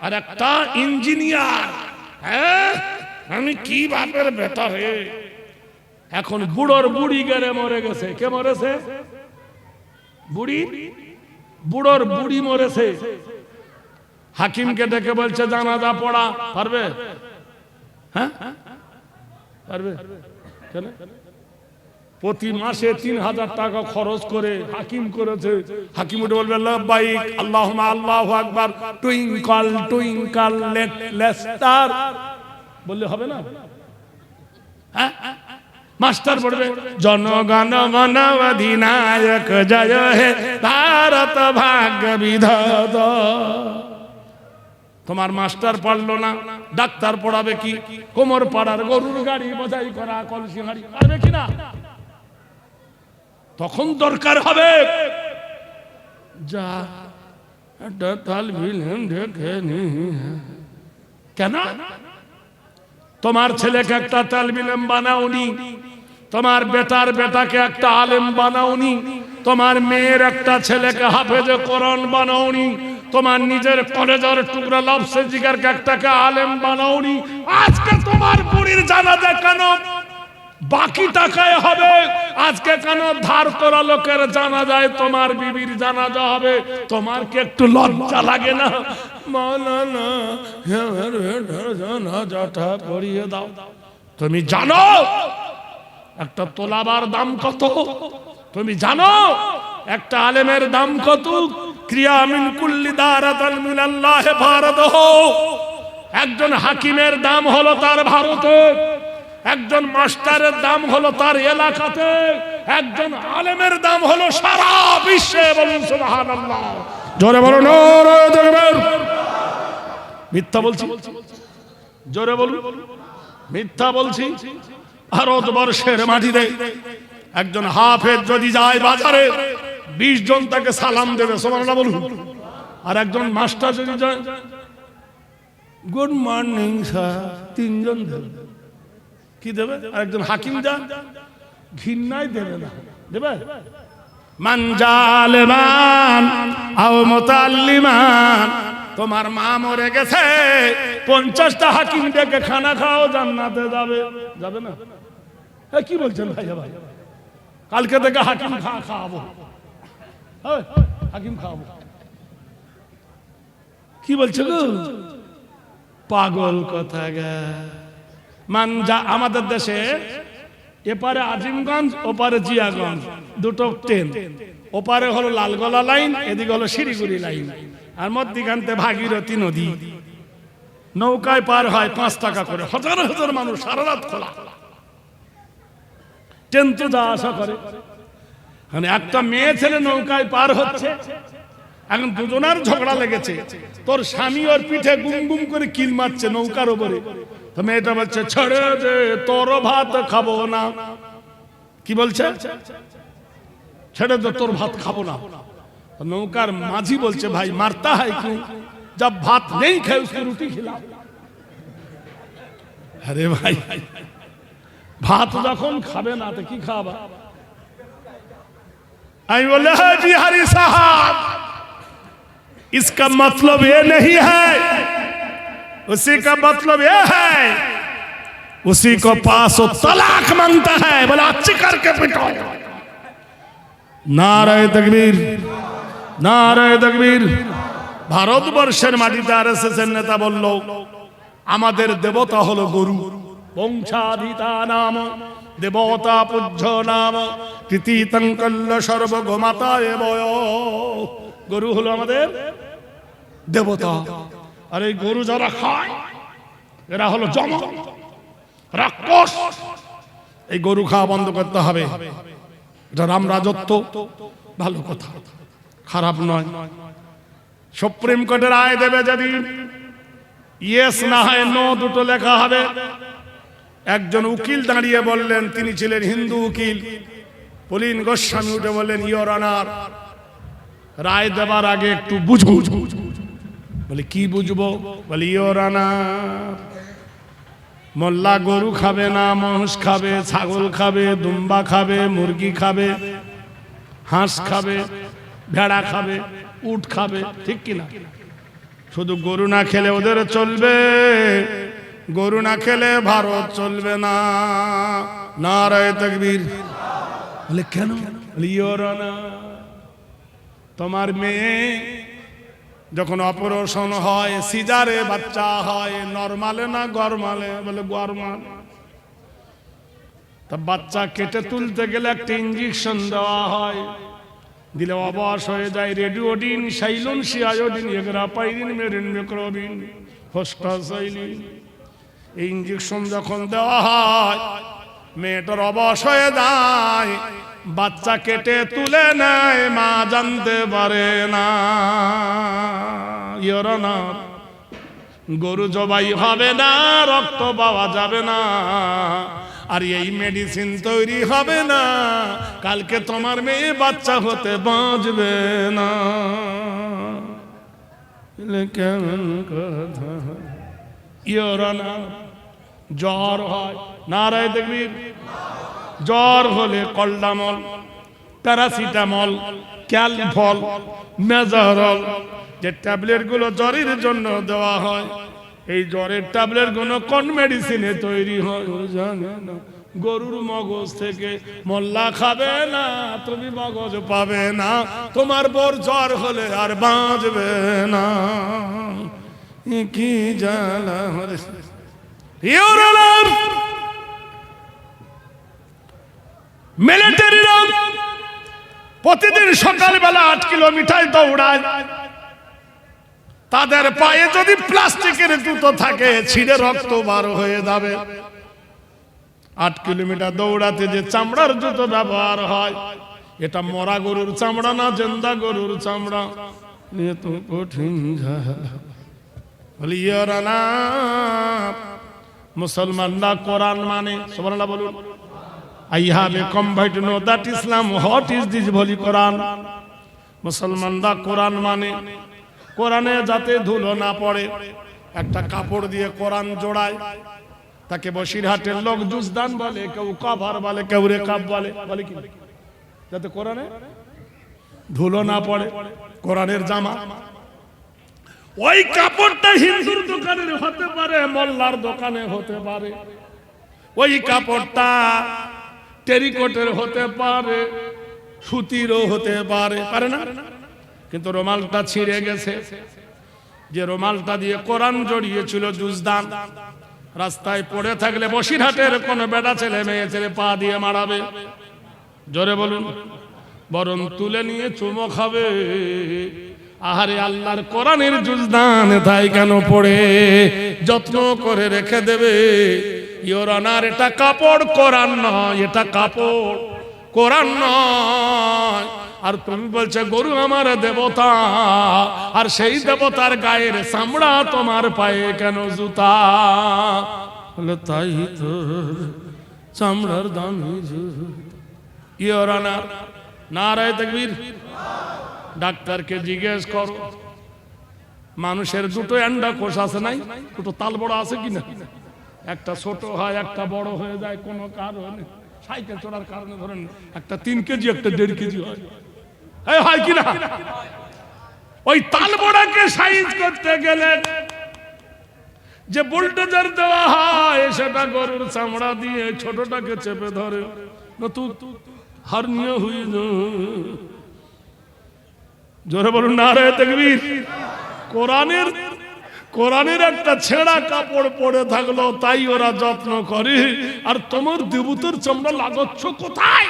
আর একটা ইঞ্জিনিয়ার। হ্যাঁ, আমি কি বাপের বেটা রে। এখন বুড়োর বুড়ি গেড়ে মরে গেছে। কে মরেছে? বুড়ি। বুড়োর বুড়ি মরেছে। হাকিমকে ডেকে বলছে জানাজা পড়া। পারবে? হ্যাঁ পারবে। কেন? প্রতি মাসে 3000 টাকা খরচ করে হাকিম করেছে। হাকিম উঠে বলবে লাব্বাইক আল্লাহুম্মা আল্লাহু আকবার, টুইঙ্কল টুইঙ্কল লিটল স্টার বললে হবে না? হ্যাঁ, মাস্টার পড়বে জনগণ মন অধিনায়ক জয় হে ভারত ভাগ্য বিধাতা। তোমার মাস্টার পারলো না, ডাক্তার পড়াবে কি? কোমর পাড়ার গরুর গাড়ি বোঝাই করা কলসি হাড়ি পারবে কিনা? তখন দরকার হবে যা কেন? তোমার ছেলেকে একটা তালবিলেম বানাওনি, তোমার বেটার বেটাকে একটা আলেম বানাওনি, তোমার মেয়ের একটা ছেলেকে হাফেজে কোরআন বানাওনি, তোমার নিজের কলেজের টুকরা লফসে জিগারকে একটাকে আলেম বানাওনি। আজকে তোমার বুড়ির জানাজা কেন বাকি টাকায় হবে? আজকে কেন ধার করা লোকের জানাজায় তোমার বিবির জানাজা হবে? তোমার কি একটু লজ্জা লাগে না? মাওলানা জানাজাটা পড়িয়ে দাও। তুমি জানো একটা তোলাবার দাম কত? তুমি জানো একটা আলেমের দাম কত? ক্রিয়া মিন কুল্লি দারাতাল মিনাল্লাহ ভারতহ। একজন হাকিমের দাম হলো তার ভারতে, একজন মাস্টারের দাম হলো তার এলাকাতে, একজন আলেমের দাম হলো সারা বিশ্বে। বলুন সুবহানাল্লাহ, জোরে বলুন নারে তাকবীর। মিথ্যা বলছি? জোরে বলুন মিথ্যা বলছি? ভারতবর্ষের মাটিতে একজন হাফেজ যদি যায় বাজারে 20 জন তাকে সালাম দেবে, সুবহানাল্লাহ বলুন। আর একজন মাস্টার যদি যায় গুড মর্নিং স্যার 3 জন দেবে। কি দেবে? আর একজন হাকিম যান ঘৃণাই দেবে না, দেবে? মান জালেমান আও মুতাল্লিমান। তোমার মা মরে গেছে, 50টা হাকিম ডেকে খানা খাও, জান্নাতে যাবে? যাবে না? কি বলছেন ভাইয়া? ভাই কালকে থেকে হাকিম খাওয়াবো, হাকিম খাওয়াবো। কি বলছে গো? পাগল কথা গা। আমাদের দেশে এপারে আজিমগঞ্জ, ওপারে জিয়াগঞ্জ, দুটো ট্রেন। ওপারে হলো লালগোলা লাইন, এদিকে হলো শিলিগুড়ি লাইন, আর মধ্যিখানতে ভাগীরথী নদী। নৌকায় পার হয় 5 টাকা করে, হাজার হাজার মানুষ সারা রাত খোলা, ট্রেন তো যা আসা করে। মানে একটা মেয়ে ছেলে নৌকায় পার হচ্ছে, এখন দুজনার ঝগড়া লেগেছে, তোর স্বামী ওর পিঠে গুম গুম করে কিল মারছে নৌকার উপরে, তো মেয়েটা বলছে ছেড়ে দে, তোর ভাত খাবো না। কি বলছে? ছেড়ে দে, তোর ভাত খাবো না। নৌকার মাঝি বলছে ভাই মারতা है क्यों, जब भात नहीं खाए उसकी रोटी खिलाओ। अरे भाई भात যখন খাবে না তো কি খাবা? আমি बोले है बिहारी साहब, इसका मतलब ये नहीं है, उसी का मतलब ये है, उसी को पास वो तलाक मांगता है, बोला अच्छी करके पिटो। नारे तकबीर, नारे तकबीर। ভারতবর্ষের মাটিতে আরএসএস এর নেতা বলল আমাদের দেবতা হলো গরু, বংশাধিতা নাম দেবতা পূজ্য নাম কৃতিতং কল্য সর্বগোমাতা এবয়। গরু হলো আমাদের দেবতা, আর এই গরু যারা খায় এরা হলো যম, রাক্ষস। এই গরু খাওয়া বন্ধ করতে হবে। এটা রাম রাজত্ব, ভালো কথা, খারাপ নয়। সুপ্রিম কোর্টের রায় দেবে, যদি ইয়েস না হয় নো দুটো লেখা হবে। একজন উকিল দাঁড়িয়ে বললেন, তিনি ছিলেন হিন্দু উকিল পুলিন গোস্বামী, উঠে বললেন ইওর অনার, রায় দেবার আগে একটু বুঝবো। বলে কি বুঝবো? বলে ইওর অনার, মোল্লা গরু খাবে না, মহিষ খাবে, ছাগল খাবে, দুম্বা খাবে, মুরগি খাবে, হাঁস খাবে, ভেড়া খাবে, উট খাবে, ঠিক কিনা? শুধু গরু না খেলে ওদের চলবে, গরু না খেলে ভারত চলবে না। নারায়ে তাকবীর। বলে কেন? তোমার মেয়ে যখন অপারেশন হয়, সিজারে বাচ্চা হয়, নরমালে না গরমালে? বলে গরমাল। তা বাচ্চা কেটে তুলতে গেলে একটা ইঞ্জেকশন দেওয়া হয়, দিলে অবশ হয়ে যায়। রেডিওডিন, সাইলন, সিআয়োডিন, এগ্রাপাইরিন, মেরিন, মেক্রোবিন, হোস্টাসাইলিন। এই ইঞ্জেকশন যখন দেওয়া হয়, মেয়েটার অবশ হয়ে যায়, বাচ্চা কেটে তুলে নেয়, মা জানতে পারে না। গরু জবাই হবে না, রক্ত পাওয়া যাবে না, আর এই মেডিসিন তৈরি হবে না, কালকে তোমার মেয়ে বাচ্চা হতে বাঁচবে না। কেমন কথা। জ্বর হয়, নারায়ে তাকবীর। জ্বর হলে কলডামল, প্যারাসিটামল, ক্যালভল, মেজারল, যে ট্যাবলেট গুলো জ্বরের জন্য দেওয়া হয়, এই জ্বরের ট্যাবলেট গুলো কোন মেডিসিনে তৈরি হয় জানে না? গরুর মগজ থেকে। মোল্লা খাবে না, তুমি মগজ পাবে না, তোমার বোর জ্বর হলে আর বাঁচবে না। কি জ্বালা। মিলিটারিরা প্রতিদিন সকালবেলা 8 কিলোমিটার দৌড়ায়। তাদের পায়ে যদি প্লাস্টিকের জুতো থাকে, ছিঁড়ে রক্ত বার হয়ে যাবে। 8 কিলোমিটার দৌড়াতে যে চামড়ার জুতো ব্যবহার হয়, এটা মরা গরুর চামড়া না, জিন্দা গরুর চামড়া। নিয়ে তো কঠিন ঝালা। মুসলমানরা কোরআন মানে, সুবহানাল্লাহ বলুন। I have a convert to know that Islam. What is this holy Quran? মুসলমানরা কোরআন মানে, কোরআনে যাতে ধুলো না পড়ে একটা কাপড় দিয়ে কোরআন জোড়ায়। তাকে বসিরহাটের লোক জুজদান বলে, কেউ কভার বলে, কেউ রেকাব বলে। বলে কি? যাতে কোরআনে ধুলো না পড়ে, কোরআনের জামা। ওই কাপড়টা হিন্দুর দোকানে হতে পারে, মোল্লার দোকানে হতে পারে। ওই কাপড়টা টেরিকটের হতে পারে, সুতিরও হতে পারে, পারে না? কিন্তু রুমালটা ছিঁড়ে গেছে। যে রুমালটা দিয়ে কোরআন জড়িয়েছিল জুজদান, রাস্তায় পড়ে থাকলে বসিরহাটের কোন বেটা ছেলে মেয়ে ছেলে পা দিয়ে মারাবে? জোরে বলুন। বরং তুলে নিয়ে চুমো খাবে, আহারে আল্লাহর কোরআনের জুজদান তাই কেন পড়ে যত্ন করে রেখে দেবে। ইওর অনার, এটা কাপড়, কোরআন নয়, এটা কাপড়, কোরআন নয়। আর তুমি বলছো গরু আমার দেবতা, আর সেই দেবতার গায়ের চামড়া তোমার পায়ে কেন জুতা? বলে তাই তো চামড়ার দামি জুতা। ইওর অনার, নারায়ে তাকবীর। ডাক্তারকে জিজ্ঞেস করো, মানুষের দুটো অ্যান্ডাকোষ আছে নাই? দুটো তাল বড় আছে কিনা? একটা ছোট হয়, একটা বড় হয়ে যায় কোনো কারণে, সাইকেল চড়ার কারণে ধরেন একটা 3 কেজি, একটা 1.5 কেজি হয়, হয় কিনা? ওই তাল বড়াকে সাইজ করতে গেলে যে বুলডোজার দেওয়া হয়, সেটা গরুর চামড়া দিয়ে ছোটটাকে চেপে ধরে, নতুন হার্নিয়া হয়ে যায়। জোরে বলুন নারায়ে তাকবীর। কোরআনের একটা ছেঁড়া কাপড় পরে থাকলো, তাই ওরা যত্ন করে। আর তোমার দেবতার চামড়া লাগাচ্ছ কোথায়?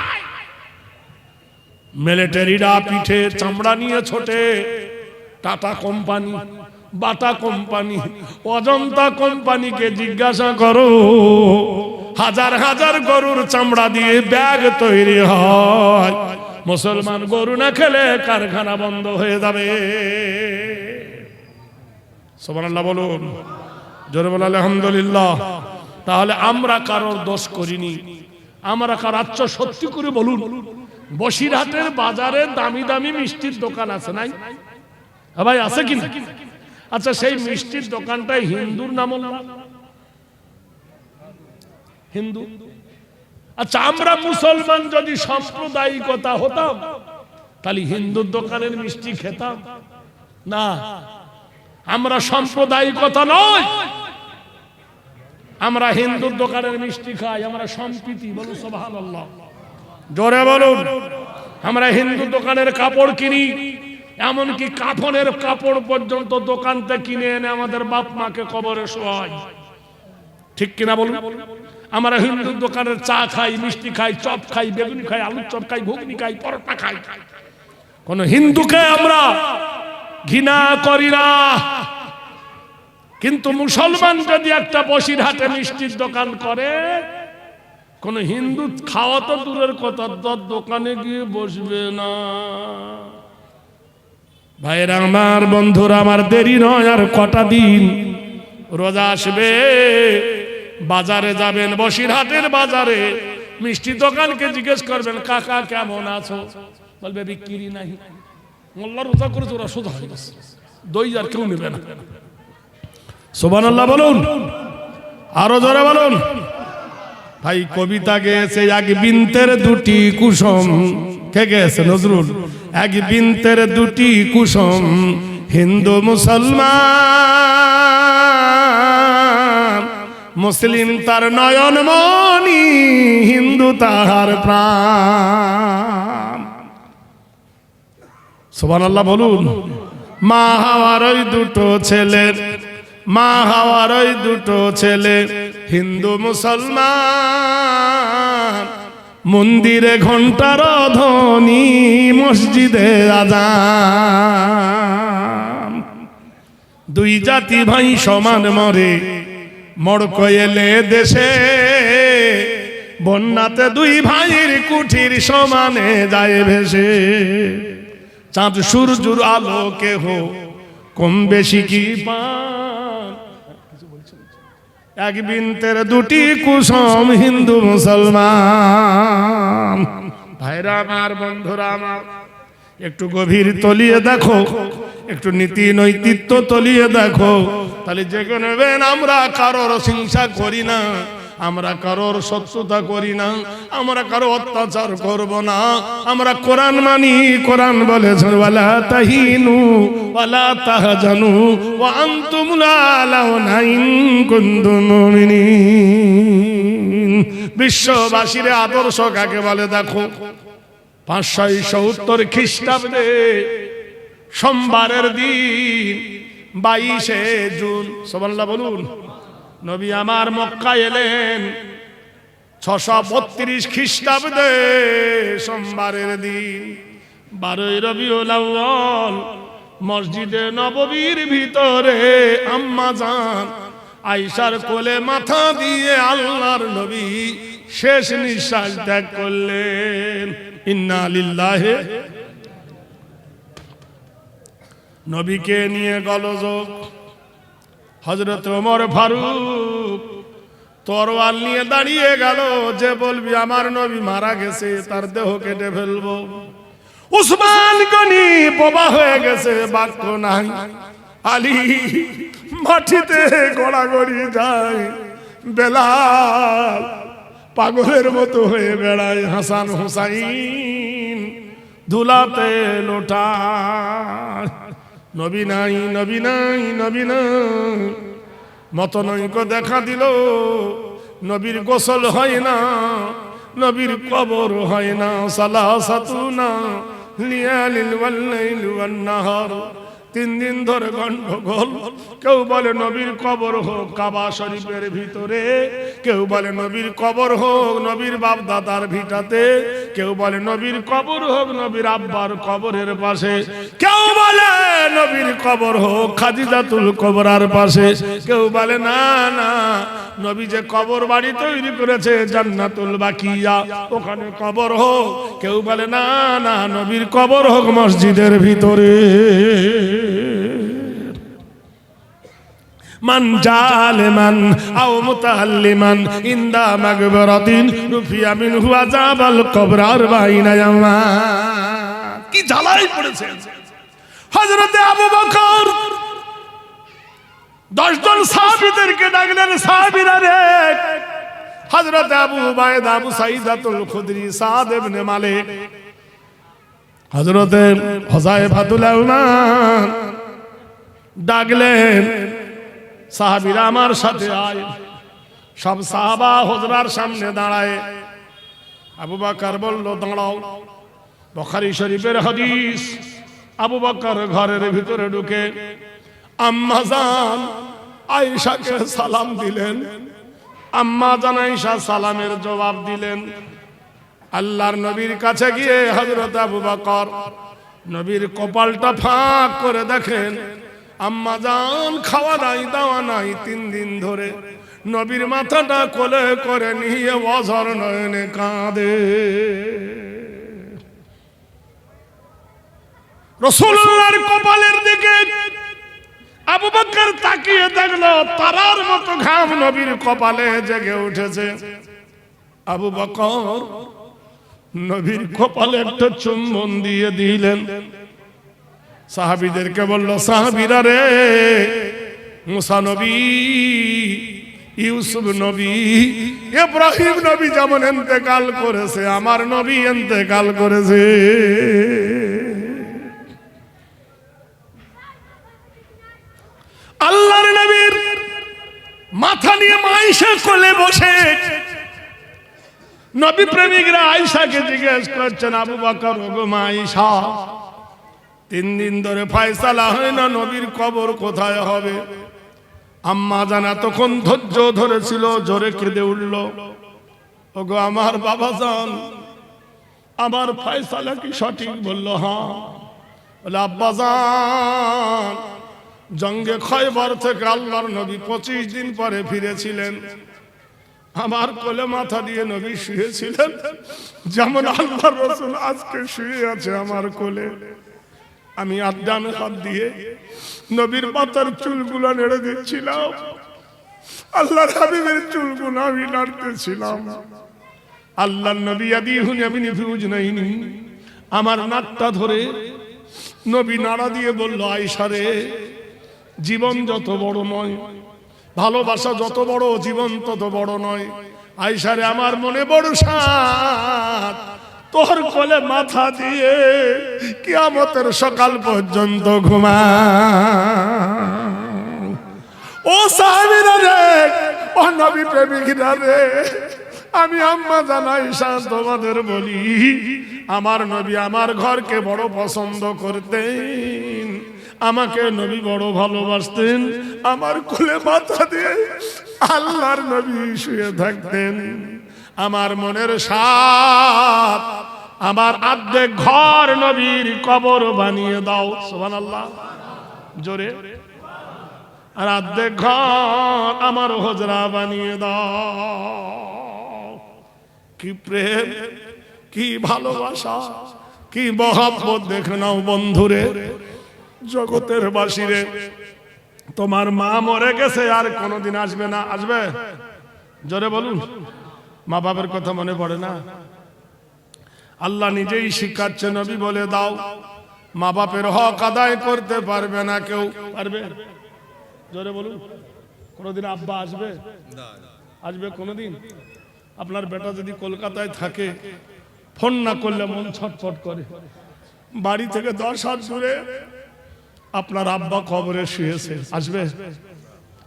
মিলিটারিরা পিঠে চামড়া নিয়ে ছোটে। Tata company, Bata company, Ajanta কোম্পানিকে জিজ্ঞাসা করো, হাজার হাজার গরুর চামড়া দিয়ে ব্যাগ তৈরি হয়। মুসলমান গরু না খেলে কারখানা বন্ধ হয়ে যাবে। সুবহানাল্লাহ বলুন, জোরে বলুন আলহামদুলিল্লাহ। তাহলে আমরা কারোর দোষ করিনি, আমরা কার আচ্ছা সত্যি করে বলুন, বসিরহাটের বাজারে দামি দামি মিষ্টির দোকান আছে নাই? ভাই আছে কিনা? আচ্ছা, সেই মিষ্টির দোকানটাই হিন্দুর নাম, হিন্দু। আচ্ছা, আমরা মুসলমান যদি সাম্প্রদায়িকতা হতাম, তাহলে হিন্দুর দোকানের মিষ্টি খেতাম না। আমরা সাম্প্রদায়িকতা নয়, আমরা হিন্দুর দোকানের মিষ্টি খাই, আমরা সম্প্রীতি। বলুন সুবহানাল্লাহ, জোরে বলুন। আমরা হিন্দুর দোকানের কাপড় কিনি, এমনকি কাফনের কাপড় পর্যন্ত দোকান থেকে কিনে এনে আমাদের বাপ মাকে কবরে শোয়াই, ঠিক কিনা বলুন? আমরা হিন্দুর দোকানের চা খাই, মিষ্টি খাই, চপ খাই, বেগুনি খাই, আলুর চপ খাই, ঘুগনি খাই, পরোটা খাই। কোন হিন্দুকে আমরা ঘৃণা করি না। কিন্তু মুসলমান যদি একটা বসিরহাটে মিষ্টির দোকান করে, কোন হিন্দু খাওয়া তো দূরের কথা, দোকানে গিয়ে বসবে না। ভাইরা আমার, বন্ধুরা আমার, দেরি নয় আর কটা দিন, রোজা আসবে। বাজারে যাবেন, বসিরহাটের বাজারে মিষ্টি দোকানকে জিজ্ঞেস করবেন, কাকা কেমন আছো? বলবে বিক্রি নাই। মোল্লা রোজা করেছে, ওরা সোজা হয়ে গেছে, দই আর কেউ নেবে না। সুবহানাল্লাহ বলুন, আরো জোরে বলুন। ভাই কবিতা গেয়েছে, এক বিন্তের দুটি কুসুম। কে গেছে? নজরুল। এক বিন্তের দুটি কুসুম, হিন্দু মুসলমান, মুসলিম তার নয়ন মনি, হিন্দু তাহার প্রাণ। সুবহানাল্লাহ বলুন। মা হাওয়ার ওই দুটো ছেলে, মা হাওয়ার ওই দুটো ছেলে, হিন্দু মুসলমান, মন্দিরে ঘন্টার ধ্বনি, মসজিদে আযান। দুই জাতি ভাই সমান মরে, মড়ক এলে দেশে, বন্যাতে দুই ভাইয়ের কুঠির সমানে যায় ভেসে। চাঁদ সূর্যের আলো কেহ কম বেশি কি পান, এক বিন্তের দুটি কুসুম, হিন্দু মুসলমান। ভাইরা আমার, বন্ধুরা আমার, একটু গভীর তলিয়ে দেখো, একটু নীতি নৈতিত্ব তলিয়ে দেখো, তাহলে যে কোনো আমরা কারোর হিংসা করি না, আমরা কারোর শত্রুতা করি না, আমরা কারো অত্যাচার করব না। আমরা কোরআন মানি, কোরআন বলেছে ওয়ালা তাহিনু ওয়ালা তাহজানু ওয়া আনতুমুল আ'লাউনা ইন কুনতুম মুমিনিন। বিশ্ববাসীর আদর্শ কাকে বলে দেখো। 570 খ্রিস্টাব্দে সোমবারের দিন 22শে জুন, সুবহানাল্লাহ বলুন, নবী আমার মক্কা এলেন। 632 খ্রিস্টাব্দে সোমবারের দিন 12ই রবিউল আউয়াল মসজিদে নববীর ভিতরে আম্মা জান আয়েশার কোলে মাথা দিয়ে আল্লাহর নবী শেষ নিঃশ্বাস ত্যাগ করলেন। ইন্না লিল্লাহি। নবীকে নিয়ে গোলযোগ। হযরত ওমর ফারুক তরোয়াল নিয়ে দাঁড়িয়ে গেল, যে বলবি আমার নবী মারা গেছে তার দেহ কেটে ফেলবো। উসমান গনি বোবা হয়ে গেছে, বাক্য নাই। আলী মাটিতে গড়াগড়ি যায়, বেলাল পাগলের মতো হয়ে বেড়ায়, হাসান হুসাইন ধুলাতে লোটায়। নবী নাই, নবী নাই, নবী নাই। মতনৈক্য দেখা দিল, নবীর গোসল হয় না, নবীর কবর হয় না। সালাসাতুনা লিয়ালিল ওয়াল লাইল ওয়ান নাহার, 3 দিন ধরে গন্ডগোল। কেউ বলে নবীর কবর হোক কাবা শরীফের ভিতরে, কেউ বলে নবীর কবর হোক নবীর বাপ দাদার ভিটাতে, কেউ বলে নবীর কবর হোক নবীর আব্বার কবরের পাশে, কেউ বলে নবীর কবর হোক খাদিজাতুল কুবরার পাশে, কেউ বলে না না নবী যে কবর বাড়ি তৈরি করেছে জান্নাতুল বাকিয়া ওখানে কবর হোক, কেউ বলে না না নবীর কবর হোক মসজিদের ভিতরে। মান জালিমান আও মুতাআল্লিমান ইনদা মাগফিরাতিন রুফিয়া মিনহু আযাবাল কবর 40 ইয়ামা। কি জ্বালাই পড়েছেন হযরতে আবু বকর। 10 জন সাহাবীদেরকে ডাকলেন, সাহাবীরা রে, হযরতে আবু উবাইদা, আবু সাঈদাতুল খুদরি, সাদ ইবনে মালিক, হযরতে হুযায়ফাতুল ইয়ামান ডাকলেন, সাহাবীরা আমার সাথে আয়। সব সাহাবা হুজরার সামনে দাঁড়ায়। আবু বকর বলল দাঁড়াও। বুখারী শরীফের হাদিস। আবু বকর ঘরের ভিতরে ঢুকে আম্মা জান আয়েশাকে সালাম দিলেন। আম্মা জান আয়েশা সালামের জবাব দিলেন। আল্লাহর নবীর কাছে গিয়ে হযরত আবু বকর নবীর কপালটা ফাঁক করে দেখেন, আম্মা জান খাওয়া নাই দাওয়া নাই 3 দিন ধরে। নবীর মাথাটা কোলে করে নিয়ে অঝর নয়নে কাঁদে। রাসূলুল্লাহর কপালের দিকে আবু বকর তাকিয়ে দেখলো, তারার মতো ঘাম নবীর কপালে জেগে উঠেছে। আবু বকর নবীর কপালে একটা চুম্বন দিয়ে দিলেন। সাহাবীদেরকে বলল, সাহাবীরা রে, মুসা নবী, ইউসুফ নবী, ইব্রাহিম নবী যেমন ইন্তেকাল করেছে, আমার নবী ইন্তেকাল করেছে। আল্লাহর নবীর মাথা নিয়ে আয়েশা কোলে বসে নবী প্রেমিকরা আয়েশাকে জিজ্ঞেস করছেন, আবু বকর ওগো মা আয়েশা, 3 দিন ধরে ফয়সালা হয় না নবীর কবর কোথায় হবে। আম্মা জানা তখন ধৈর্য ধরেছিল, জোরে কেঁদে উঠল, ওগো আমার বাবা জান, আমার ফয়সালা কি সঠিক? বলল হ্যাঁ। বলে আব্বা জান, জঙ্গে খয়বর থেকে আল্লাহর নবী 25 দিন পরে ফিরেছিলেন। আমার কোলে মাথা দিয়ে নবী শুয়েছিলেন, যেমন আল্লাহর রাসূল আজকে শুয়ে আছে আমার কোলে। আমি আড্ডামে হাত দিয়ে নবীর মাথার চুলগুলো নেড়ে দিচ্ছিলাম, আল্লাহর হাবিবের চুলগুলো আমি নাড়তেছিলাম। আল্লাহর নবী ইয়াদিহুনি আমিনি ফি উজনাইনি, আমার নাকটা ধরে নবী নাড়া দিয়ে বলল, আয়েশা রে, জীবন যত বড় নয়, ভালোবাসা যত বড়, জীবন তত বড় নয়। আয়েশা রে, আমার মনে বড় সাধ, তোর কোলে মাথা দিয়ে কিয়ামতের সকাল পর্যন্ত ঘুমা। ও সাহাবীরা রে, ও নবী প্রেমিকরা রে, আমি আম্মা জান আয়েশা তোমাদের বলি, আমার নবী আমার ঘরকে বড় পছন্দ করতেন, আমাকে নবী বড় ভালোবাসতেন। আমার কোলে মাথা দিয়ে আল্লাহর নবী শুয়ে থাকতেন। আমার মনের সাথ, আমার আর্ধেক ঘর নবীর কবর বানিয়ে দাও। সুবহানাল্লাহ। জোরে, আর অর্ধেক ঘর আমার হুজরা বানিয়ে দাও। কি প্রেম, কি ভালোবাসা, কি মহব্বত দেখে নাও বন্ধুরে, জগতের বাসীরে। তোমার মা মরে গেছে, আর কোনোদিন আসবে না। আসবে? জোরে বলুন। মা বাবার কথা মনে পড়ে না? আল্লাহ নিজেই শিখাচ্ছে, নবী বলে দাও, মা বাপের হক আদায় করতে পারবে না কেউ। পারবে? জোরে বলুন। কোনোদিন আব্বা আসবে? আসবে কোনোদিন? আপনার বেটা যদি কলকাতায় থাকে, ফোন না করলে মন ছটফট করে। বাড়ি থেকে 10 হাত দূরে আপনার আব্বা কবরে শুয়েছে, আসবে?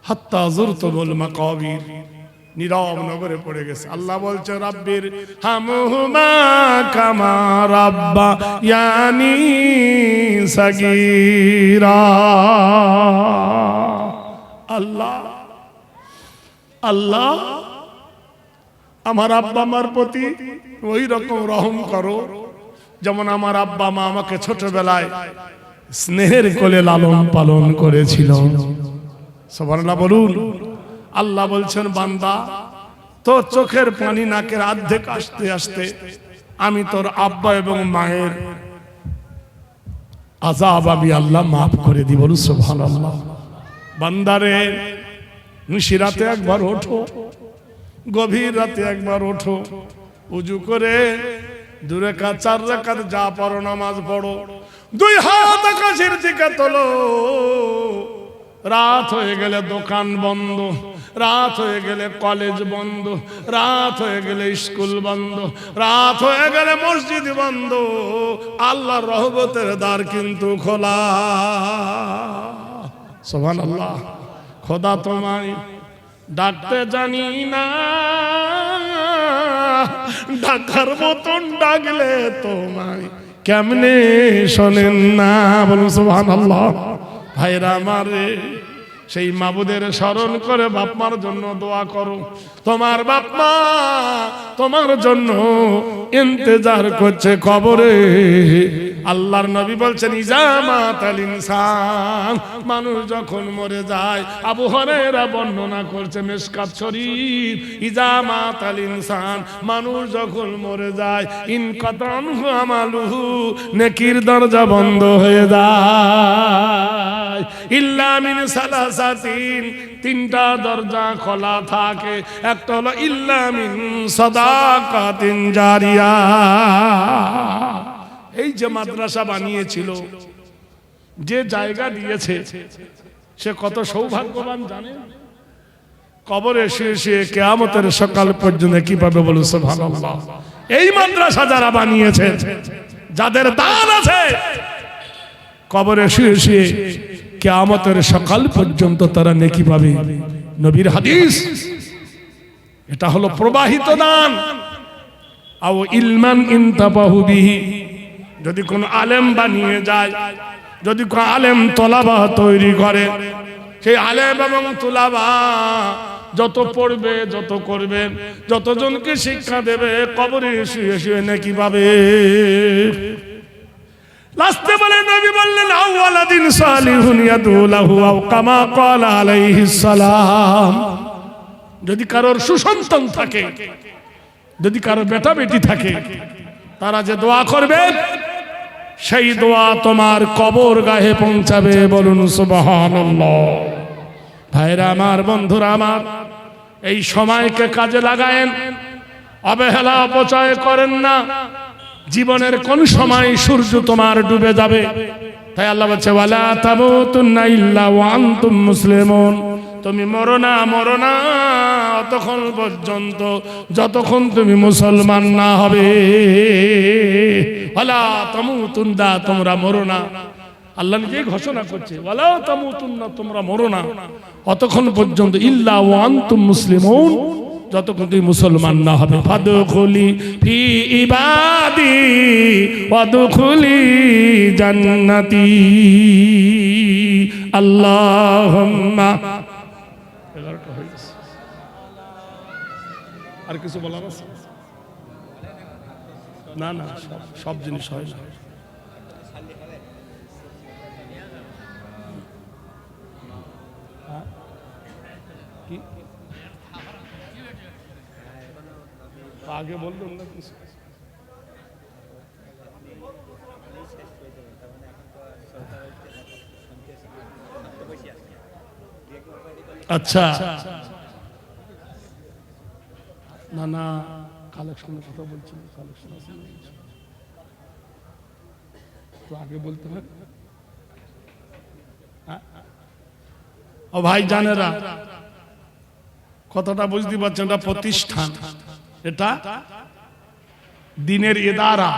হাত্তা যুরতুল মাকাবির, নীরব নগরে পড়ে গেছে। আল্লাহ বলছে, রাব্বির হামহুমা কামা রাব্বায়ানি সাগীরা। আল্লাহ, আল্লাহ আমার আব্বা মার প্রতি ওই রকম রহম করো যেমন আমার আব্বা মা আমাকে ছোটবেলায় স্নেহের কোলে লালন পালন করেছিল। সুবহানাল্লাহ বলুন। আল্লাহ বলছেন, বান্দা তোর চোখের পানি নাকের অর্ধেক আসতে আসতে আমি তোর আব্বা এবং মায়ের আযাব আমি আল্লাহ মাফ করে দিব। বলুন সুবহানাল্লাহ। বান্দারে, নিশিরাতে একবার ওঠো, গভীর রাতে একবার ওঠো, উজু করে 2 রাকাত 4 রাকাত যা পড়ো নামাজ পড়ো, 2 হাত আকাশের দিকে তোলো। রাত হয়ে গেলে দোকান বন্ধ, রাত হয়ে গেলে কলেজ বন্ধ, রাত হয়ে গেলে স্কুল বন্ধ, রাত হয়ে গেলে মসজিদ বন্ধ, আল্লাহর রহমতের দ্বার কিন্তু খোলা। সুবহানাল্লাহ। খোদা তোমায় ডাকতে জানি না, ডাকার মতন ডাকলে তোমায় কেমনে শোনেন না। বলুন সুবহানাল্লাহ। ভাইরা আমারে, সেই মাবুদের স্মরণ করে বাপ মার জন্য দোয়া করো। তোমার বাপ মা তোমার জন্য ইন্তজার করছে কবরে। আল্লাহর নবী বলছেন, ইজামাতাল ইনসান, মানুষ যখন মরে যায়, আবু হুরায়রা বর্ণনা করছে মিশকাত শরীফ, ইজামাতাল ইনসান, মানুষ যখন মরে যায়, ইনকাতানহু আমালুহু, নেকির দরজা বন্ধ হয়ে যায়। ইল্লা মিন সালাসাতিন, 3টা দরজা খোলা থাকে। একটা হলো ইল্লা মিন সাদাকাতিন জারিয়া। এই যে মাদ্রাসা বানিয়েছিল, যে জায়গা দিয়েছে, সে কত সৌভাগ্যবান জানেন? কবরে শুয়ে শুয়ে কিয়ামতের সকাল পর্যন্ত কি পাবে? বলুন সুবহানাল্লাহ। এই মাদ্রাসা যারা বানিয়েছে, যাদের দান আছে, কবরে শুয়ে শুয়ে কিয়ামতের সকাল পর্যন্ত তারা নেকি পাবে। নবীর হাদিস, এটা হলো প্রবাহিত দান। আও ইলমান ইনতাবাহু বিহি, যদি কোন আলেম বানিয়ে যায়, যদি কোন আলেম তলাবা তৈরি করে, সেই আলেম এবং তলাবা যত পড়বে, যত করবে, যতজনকে শিক্ষা দেবে, কবরে শুয়ে শুয়ে নেকি পাবে। লাস্টে বলে নবী বললেন, আওয়ালাদিন সালিহুন ইয়াদউ লাহু আও কামা ক্বালা আলাইহিস সালাম। যদি কারোর সুসন্তান থাকে, যদি কারো বেটা বেটি থাকে, তারা যে দোয়া করবে, সেই দোয়া তোমার কবর গায়ে পৌঁছাবে। বলুন সুবহানাল্লাহ। ভাইরা আমার, বন্ধুরা আমার, এই সময়কে কাজে লাগায়েন, অবহেলা অপচয় করেন না। জীবনের কোন সময় সূর্য তোমার ডুবে যাবে। তাই আল্লাহ বলছে, ওয়ালা তামুতুন্না ইল্লা ওয়া আনতুম মুসলিমুন, তুমি মরো না, মরো না অতক্ষণ পর্যন্ত যতক্ষণ তুমি মুসলমান না হবে। ওয়ালা তামুতুন্না, তোমরা মরো না। আল্লাহ নিজেই ঘোষণা করছে, ওয়ালা তামুতুন্না, তোমরা মরো না অতক্ষণ পর্যন্ত, ইল্লা ওয়া আনতুম মুসলিমুন, যতক্ষণ তুমি মুসলমান না হবে। ফাদখুলি ফি ইবাদি ওয়াদখুলি জান্নাতি। আল্লাহুম্মা। 11টা হয়ে গেছে, আর কিছু বলার আছে? না না, সব জিনিস হয় না। কি আগে বলবেন না কিছু? আচ্ছা, না না, কালেকশনের কথা বলছি। কালেকশন আছে তো আগে বলতে হবে। ও ভাই জানেরা, কথাটা বুঝতে পারছেন? এটা প্রতিষ্ঠান, এটা দিনের ইদারা।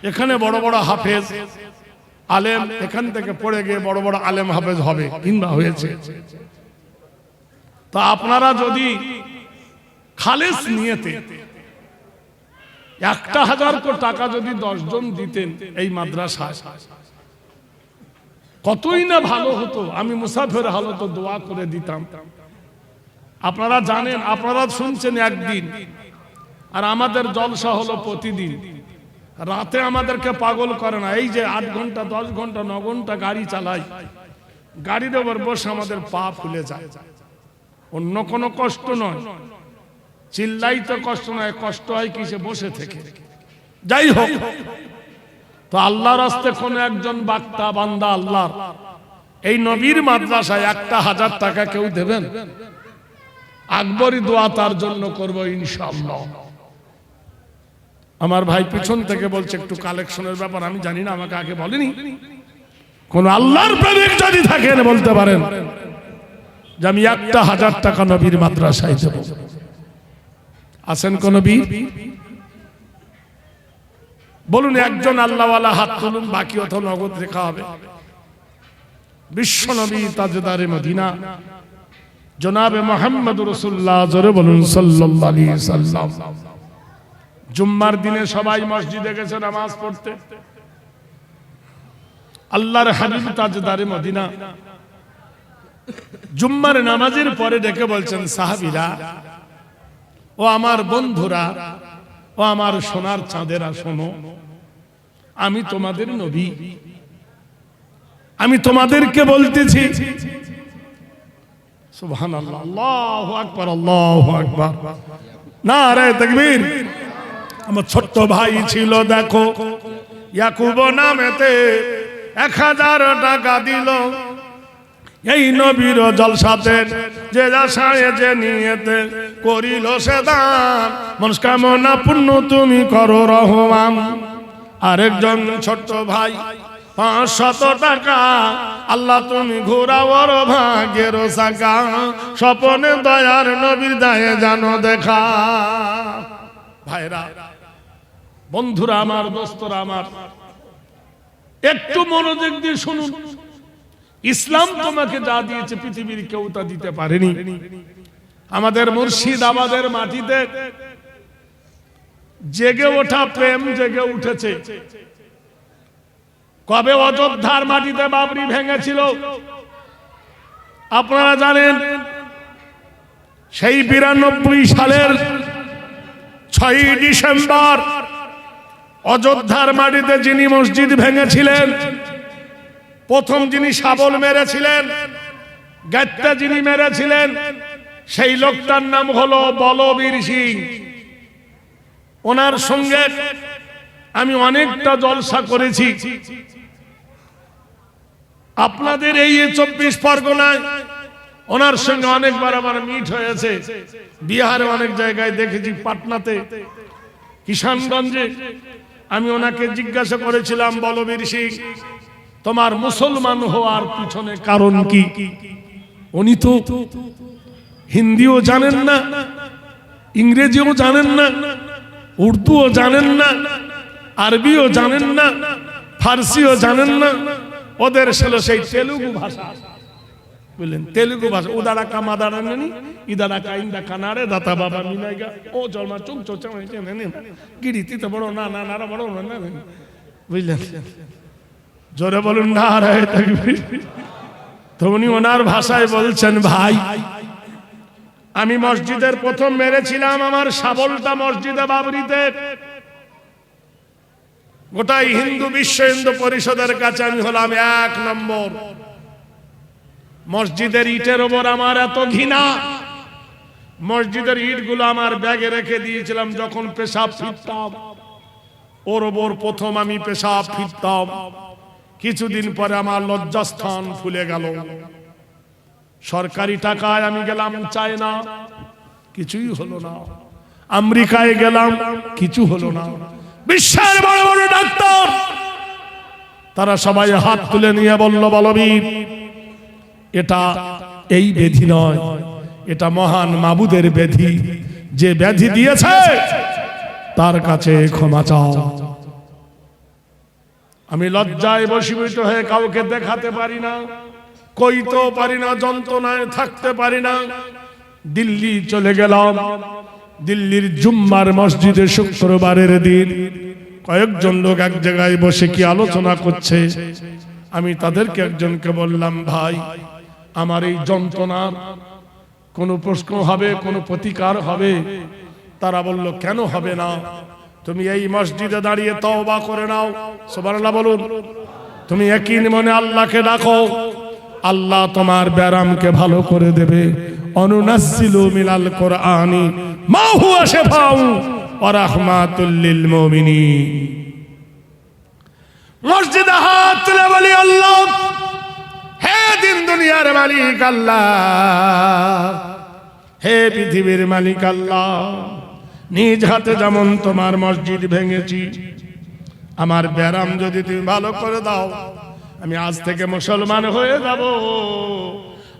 এখানে বড় বড় হাফেজ আলেম এখান থেকে পড়ে গিয়ে বড় বড় আলেম হাফেজ হবে কিংবা হয়েছে। তা আপনারা যদি খালেস নিয়েতে 1,000 টাকা যদি 10 জন দিতেন এই মাদ্রাসায়, কতই না ভালো হতো। আমি মুসাফির হালতে দোয়া করে দিতাম। আপনারা জানেন, আপনারা শুনছেন একদিন, আর আমাদের জলসা হলো প্রতিদিন। রাতে আমাদেরকে পাগল করে না। এই যে 8 ঘন্টা 10 ঘন্টা 9 ঘন্টা গাড়ি চালাই, গাড়ির ওপর বসে আমাদের পা ফুলে যায়। অন্য কোনো কষ্ট নয়, চিল্লাইতে কষ্ট নয়, কষ্ট হয় কিসে? বসে থেকে। যাই হোক, তো আল্লাহর রাস্তায় কোন একজন বাক্তা বান্দা আল্লাহর এই নবীর মাদ্রাসায় 1,000 টাকা কেউ দেবেন? আকবরী দোয়া তার জন্য করব ইনশাআল্লাহ। আমার ভাই পিছন থেকে বলছে একটু কালেকশনের ব্যাপার, আমি জানি না, আমাকে আগে বলেনি। কোন আল্লাহর প্রেমিক যদি থাকেন বলতে পারেন যে আমি 1,000 টাকা নবীর মাদ্রাসায় দেব। আছেন কোন বীর? বলুন একজন আল্লাহওয়ালা হাত তুলুন, বাকি অত নগদ রেখা হবে। বিশ্ব নবী তাজদারে মদিনা জনাবে মুহাম্মদ রাসূলুল্লাহ, জোরে বলুন সাল্লাল্লাহু আলাইহি সাল্লাম। জুম্মার দিনে সবাই মসজিদে গেছে নামাজ পড়তে। আল্লাহর হাবিব তাজদারে মদিনা জুম্মার নামাজের পরে ডেকে বলছেন, সাহাবীরা, ও আমার বন্ধুরা, ও আমার সোনার চাঁদেরা, শোনো, আমি তোমাদের নবী, আমি তোমাদেরকে বলতেছি। সুবহানাল্লাহ, আল্লাহু আকবার, আল্লাহু আকবার, নারে তাকবীর। আমার ছোট্ট ভাই ছিল, দেখো, ইয়াকুব নামেতে 1,000 টাকা দিল এই নবীর জলসাতে। যে আশায় যে নিয়েতে করিল সে দান, মনস্কামনা পূর্ণ তুমি করো রহমান। আরেকজন ছোট্ট ভাই 500 টাকা, আল্লাহ তুমি ঘোরাওর ভাগ্যের চাকা, স্বপনে দয়ার নবীর দায়ে জানো দেখা। ভাইরা, বন্ধুরা আমার, দোস্তরা আমার, একটু মনোযোগ দিয়ে শুনুন। ইসলাম তোমাকে যা দিয়েছে পৃথিবীর কেউ তা দিতে পারেনি। আমাদের মুর্শিদাবাদের মাটিতে জেগে ওঠা প্রেম জেগে উঠেছে। কবে অযোধ্যার মাটিতে বাবরি ভেঙেছিল আপনারা জানেন? সেই 92 সালের 6ই ডিসেম্বর অযোধ্যার মাটিতে যিনি মসজিদ ভেঙেছিলেন, প্রথম যিনি শাবল মেরেছিলেন, গাত্তা যিনি মেরেছিলেন, সেই লোকটার নাম হলো বলবীর সিং। ওনার সঙ্গে আমি অনেকটা জলসা করেছি। আপনাদের এই 24 পরগনায় ওনার সঙ্গে অনেকবার আমার মিট হয়েছে। বিহারে অনেক জায়গায় দেখেছি, পাটনাতে, কিষানগঞ্জে। আমি ওনাকে জিজ্ঞাসা করেছিলাম, বলবীর সিং, তোমার মুসলমান হওয়ার পিছনে কারণ কি? উনি তো হিন্দিও জানেন না, ইংরেজিও জানেন না, উর্দুও জানেন না, আরবিও জানেন না, ফার্সিও জানেন না। ওদের ছিল সেই তেলুগু ভাষা, বুঝলেন? তেলুগু ভাষা। উদারা কামাদারা নেনি, ইদারা কাইন্দা কানারে দাতা বাবা মিনাইগা ও জলমা চুম চোচা নেনি গিরিতি তো বড় না না না বড় না, বুঝলেন? জোরে বলুন নারায়ে তাকবীর। তো উনি ওনার ভাষায় বলছেন, ভাই, আমি মসজিদের প্রথম মেরেছিলাম আমার শাবলটা মসজিদে বাবরিতে। গোটাই হিন্দু বিশ্ব হিন্দু পরিষদের কাছে আমি হলাম 1 নম্বর। মসজিদের ইটের ওপর আমার এত ঘৃণা, মসজিদের ইটগুলো আমার ব্যাগে রেখে দিয়েছিলাম, যখন পেশাব ফিরতাম ওর ওপর প্রথম আমি পেশাব ফিরতাম। কিছুদিন পরে আমার লজ্জাস্থান ফুলে গেল। সরকারি টাকায় আমি গেলাম চায়না, কিছুই হলো না। আমেরিকায় গেলাম, কিছু হলো না। বিশ্বের বড় বড় ডাক্তার তারা সবাই হাত তুলে নিয়ে বলল, বলবীর এটা এই ব্যাধি নয়, এটা মহান মাবুদের ব্যাধি, যে ব্যাধি দিয়েছে তার কাছে ক্ষমা চাও। আমি লজ্জায় বশীভূত হয়ে কাউকে দেখাতে পারি না, কইতেও পারি না, যন্ত্রণায় থাকতে পারি না। দিল্লি চলে গেলাম। দিল্লির জুম্মার মসজিদে শুক্রবারের দিন কয়েকজন লোক এক জায়গায় বসে কি আলোচনা করছে। আমি তাদেরকে একজনকে বললাম, ভাই আমার এই যন্ত্রণার কোনো প্রশ্ন হবে, কোনো প্রতিকার হবে? তারা বলল, কেন হবে না? তুমি এই মসজিদে দাঁড়িয়ে তওবা করে নাও, সুবহানাল্লাহ বলুন। তুমি ইয়াকিন মনে আল্লাহকে ডাকো, আল্লাহ তোমার ব্যারামকে ভালো করে দেবে। অনুনাজ্জিলু মিনাল কুরআনি মা হুয়া শিফাউ ওয়া রাহমাতুল লিল মুমিনিন। মসজিদে হাত তুলে বলি, আল্লাহ, হে দিন দুনিয়ার মালিক আল্লাহ, হে পৃথিবীর মালিক আল্লাহ, নিজ হাতে যেমন তোমার মসজিদ ভেঙেছি, আমার ব্যারাম যদি তুমি ভালো করে দাও, আমি আজ থেকে মুসলমান হয়ে যাব।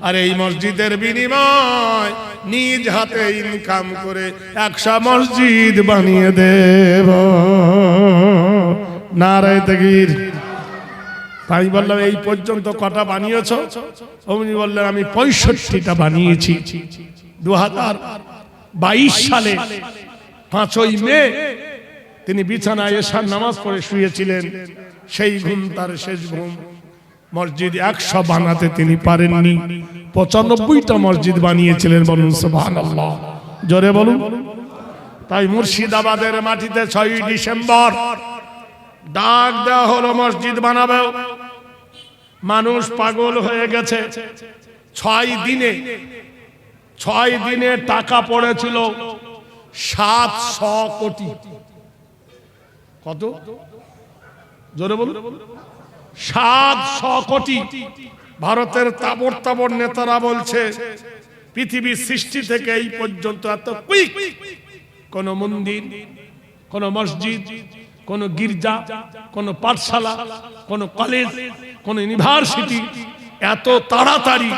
আর এই মসজিদের বিনিময় নিজ হাতে ইনকাম করে 100 মসজিদ বানিয়ে দেব। নারায়ে তাকবীর। তাই বললাম, এই পর্যন্ত কটা বানিয়েছো? উনি বললেন, আমি 65টা বানিয়েছি। 2022 সালে 5ই মে তিনি বিছানায় এশার নামাজ পড়ে শুয়েছিলেন। সেই ঘুম তার শেষ ঘুম। মসজিদ 100 বানাতে তিনি পারেননি, 95টা মসজিদ বানিয়েছিলেন। বলুন সুবহানাল্লাহ, জোরে বলুন। তাই মুর্শিদাবাদের মাটিতে 6ই ডিসেম্বর ডাক দেওয়া হলো মসজিদ বানাবে। মানুষ পাগল হয়ে গেছে। 6 দিনে টাকা পড়েছিল 700 কোটি। কত? জোরে বলুন। 700 কোটি। ভারতের তাবড় তাবড় নেতারা বলছে, পৃথিবীর সৃষ্টি থেকে এই পর্যন্ত এত কুইক কোন মন্দির, কোন মসজিদ, কোন গির্জা, কোন পাঠশালা, কোন কলেজ, কোন ইউনিভার্সিটি এত তাড়াতাড়ি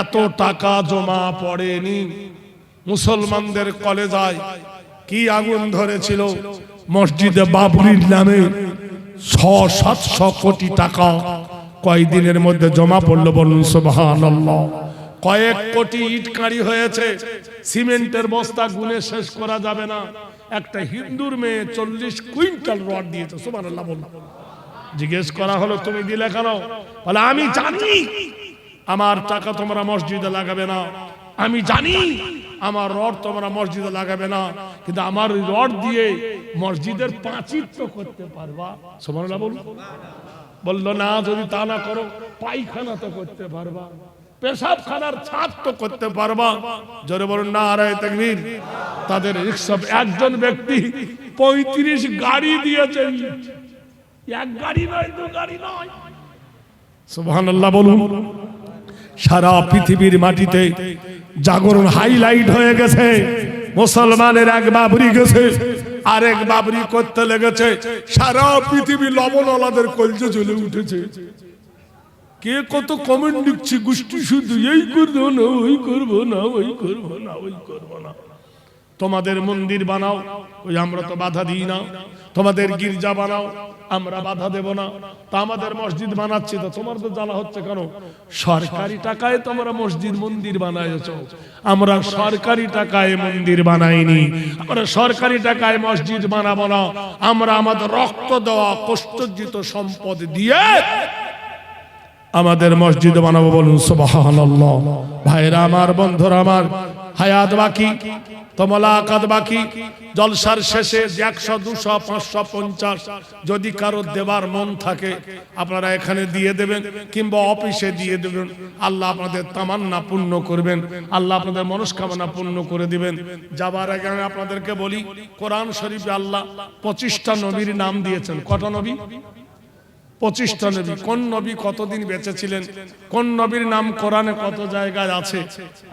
এত টাকা জমা পড়েনি। মুসলমানদের কলেজায় কি আগুন ধরেছিল! মসজিদে বাবরির নামে 600-700 কোটি টাকা কয়েকদিনের মধ্যে জমা পড়লো। বলুন সুবহানাল্লাহ। কয়েক কোটি ইট কাঁড়ি হয়েছে, সিমেন্টের বস্তা গুনে শেষ করা যাবে না। একটা হিন্দুর মেয়ে 40 কুইন্টাল রড দিয়েছে। সুবহানাল্লাহ বলুন। জিজ্ঞেস করা হলো, তুমি দিলে কেন? বলে, আমি জানি আমার টাকা তোমরা মসজিদে লাগাবে না, আমি জানি আমার রড তোমরা মসজিদে লাগাবে না, কিন্তু আমার রড দিয়ে মসজিদের পাঁচিল তো করতে পারবা। সুবহানাল্লাহ বলুন। বললো, না, যদি তা না করো পায়খানা তো করতে পারবা, পেশাবখানার ছাদ তো করতে পারবা। জোরে বলুন নারায়ে তাকবীর। তাদের একজন ব্যক্তি 35 গাড়ি দিয়েছে। এক গাড়ি নয়, 2 গাড়ি নয়। সুবহানাল্লাহ বলুন। সারা পৃথিবীর মাটিতে জাগরণ হাইলাইট হয়ে গেছে। মুসলমানের এক বাবরি গেছে, আরেক বাবরি করতে লেগেছে। সারা পৃথিবী লবণওয়ালাদের কলজে জ্বলে উঠেছে। কে কত কমেন্ট লিখছে, গোষ্ঠী শুধু এই করবো না, ওই করবো না, ওই করবো না, ওই করবো না। তোমাদের মন্দির বানাও, ওই আমরা তো বাধা দিই না। তোমাদের গির্জা বানাও, আমরা বাধা দেব না। তা আমাদের মসজিদ বানাচ্ছি, তো তোমার তো জ্বালা হচ্ছে কেন? সরকারি টাকায় তোমরা মসজিদ মন্দির বানাইছো, আমরা সরকারি টাকায় মন্দির বানাইনি। আমরা সরকারি টাকায় মসজিদ বানাবো না। আমরা আমাদের রক্ত দেওয়া কষ্টার্জিত সম্পদ দিয়ে আমাদের মসজিদ বানাবো, বলুন সুবহানাল্লাহ। ভাইরা আমার, বন্ধুরা আমার, হায়াত বাকি তো মোলাকাত বাকি। জলসার শেষে 100, 200, 550 যদি কারো দেবার মন থাকে আপনারা এখানে দিয়ে দেবেন, কিংবা অফিসে দিয়ে দেবেন। আল্লাহ আপনাদের তামান্না পূর্ণ করবেন, আল্লাহ আপনাদের মনস্কামনা পূর্ণ করে দিবেন। যাবার আগে আমি আপনাদেরকে বলি, কোরআন শরীফে আল্লাহ 25টা নবীর নাম দিয়েছেন। কত নবী? 25টা নবী। কোন নবী কতদিন বেঁচে ছিলেন, কোন নবীর নাম কোরআনে কত জায়গায় আছে,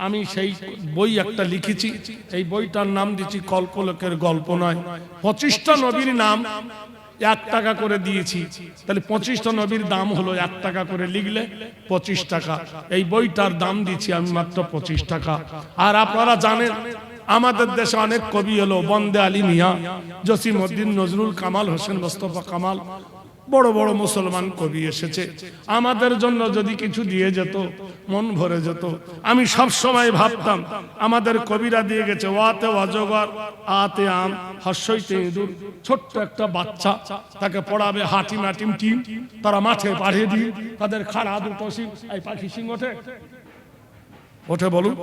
আমি সেই বই একটা লিখেছি। এই বইটার নাম দিচ্ছি কল্পলোকের গল্প নয়। 25টা নবীর নাম 1 টাকা করে দিয়েছি। তাহলে 25টা নবীর দাম হলো 1 টাকা করে, লিখলে 25 টাকা। এই বইটার দাম দিচ্ছি আমি মাত্র 25 টাকা। আর আপনারা জানেন আমাদের দেশে অনেক কবি এলো, বন্দে আলী মিয়া, জসিমউদ্দিন, নজরুল কামাল, হোসেন মোস্তফা কামাল, বড় বড় মুসলমান কবি এসেছে। আমাদের জন্য যদি কিছু দিয়ে যেত মন ভরে যেত। আমি সব সময় ভাবতাম আমাদের কবিরা দিয়ে গেছে, ওয়াতে অজগর, আতে আম, হর্ষইতে ইঁদুর। ছোট্ট একটা বাচ্চা, তাকে পড়াবে হাটিম হাটিম টিম, তারা মাঠে পাঠিয়ে দিয়ে তাদের খাড়া দুটো সিং, এই পাখি সিং ওঠে ওঠে বলুন,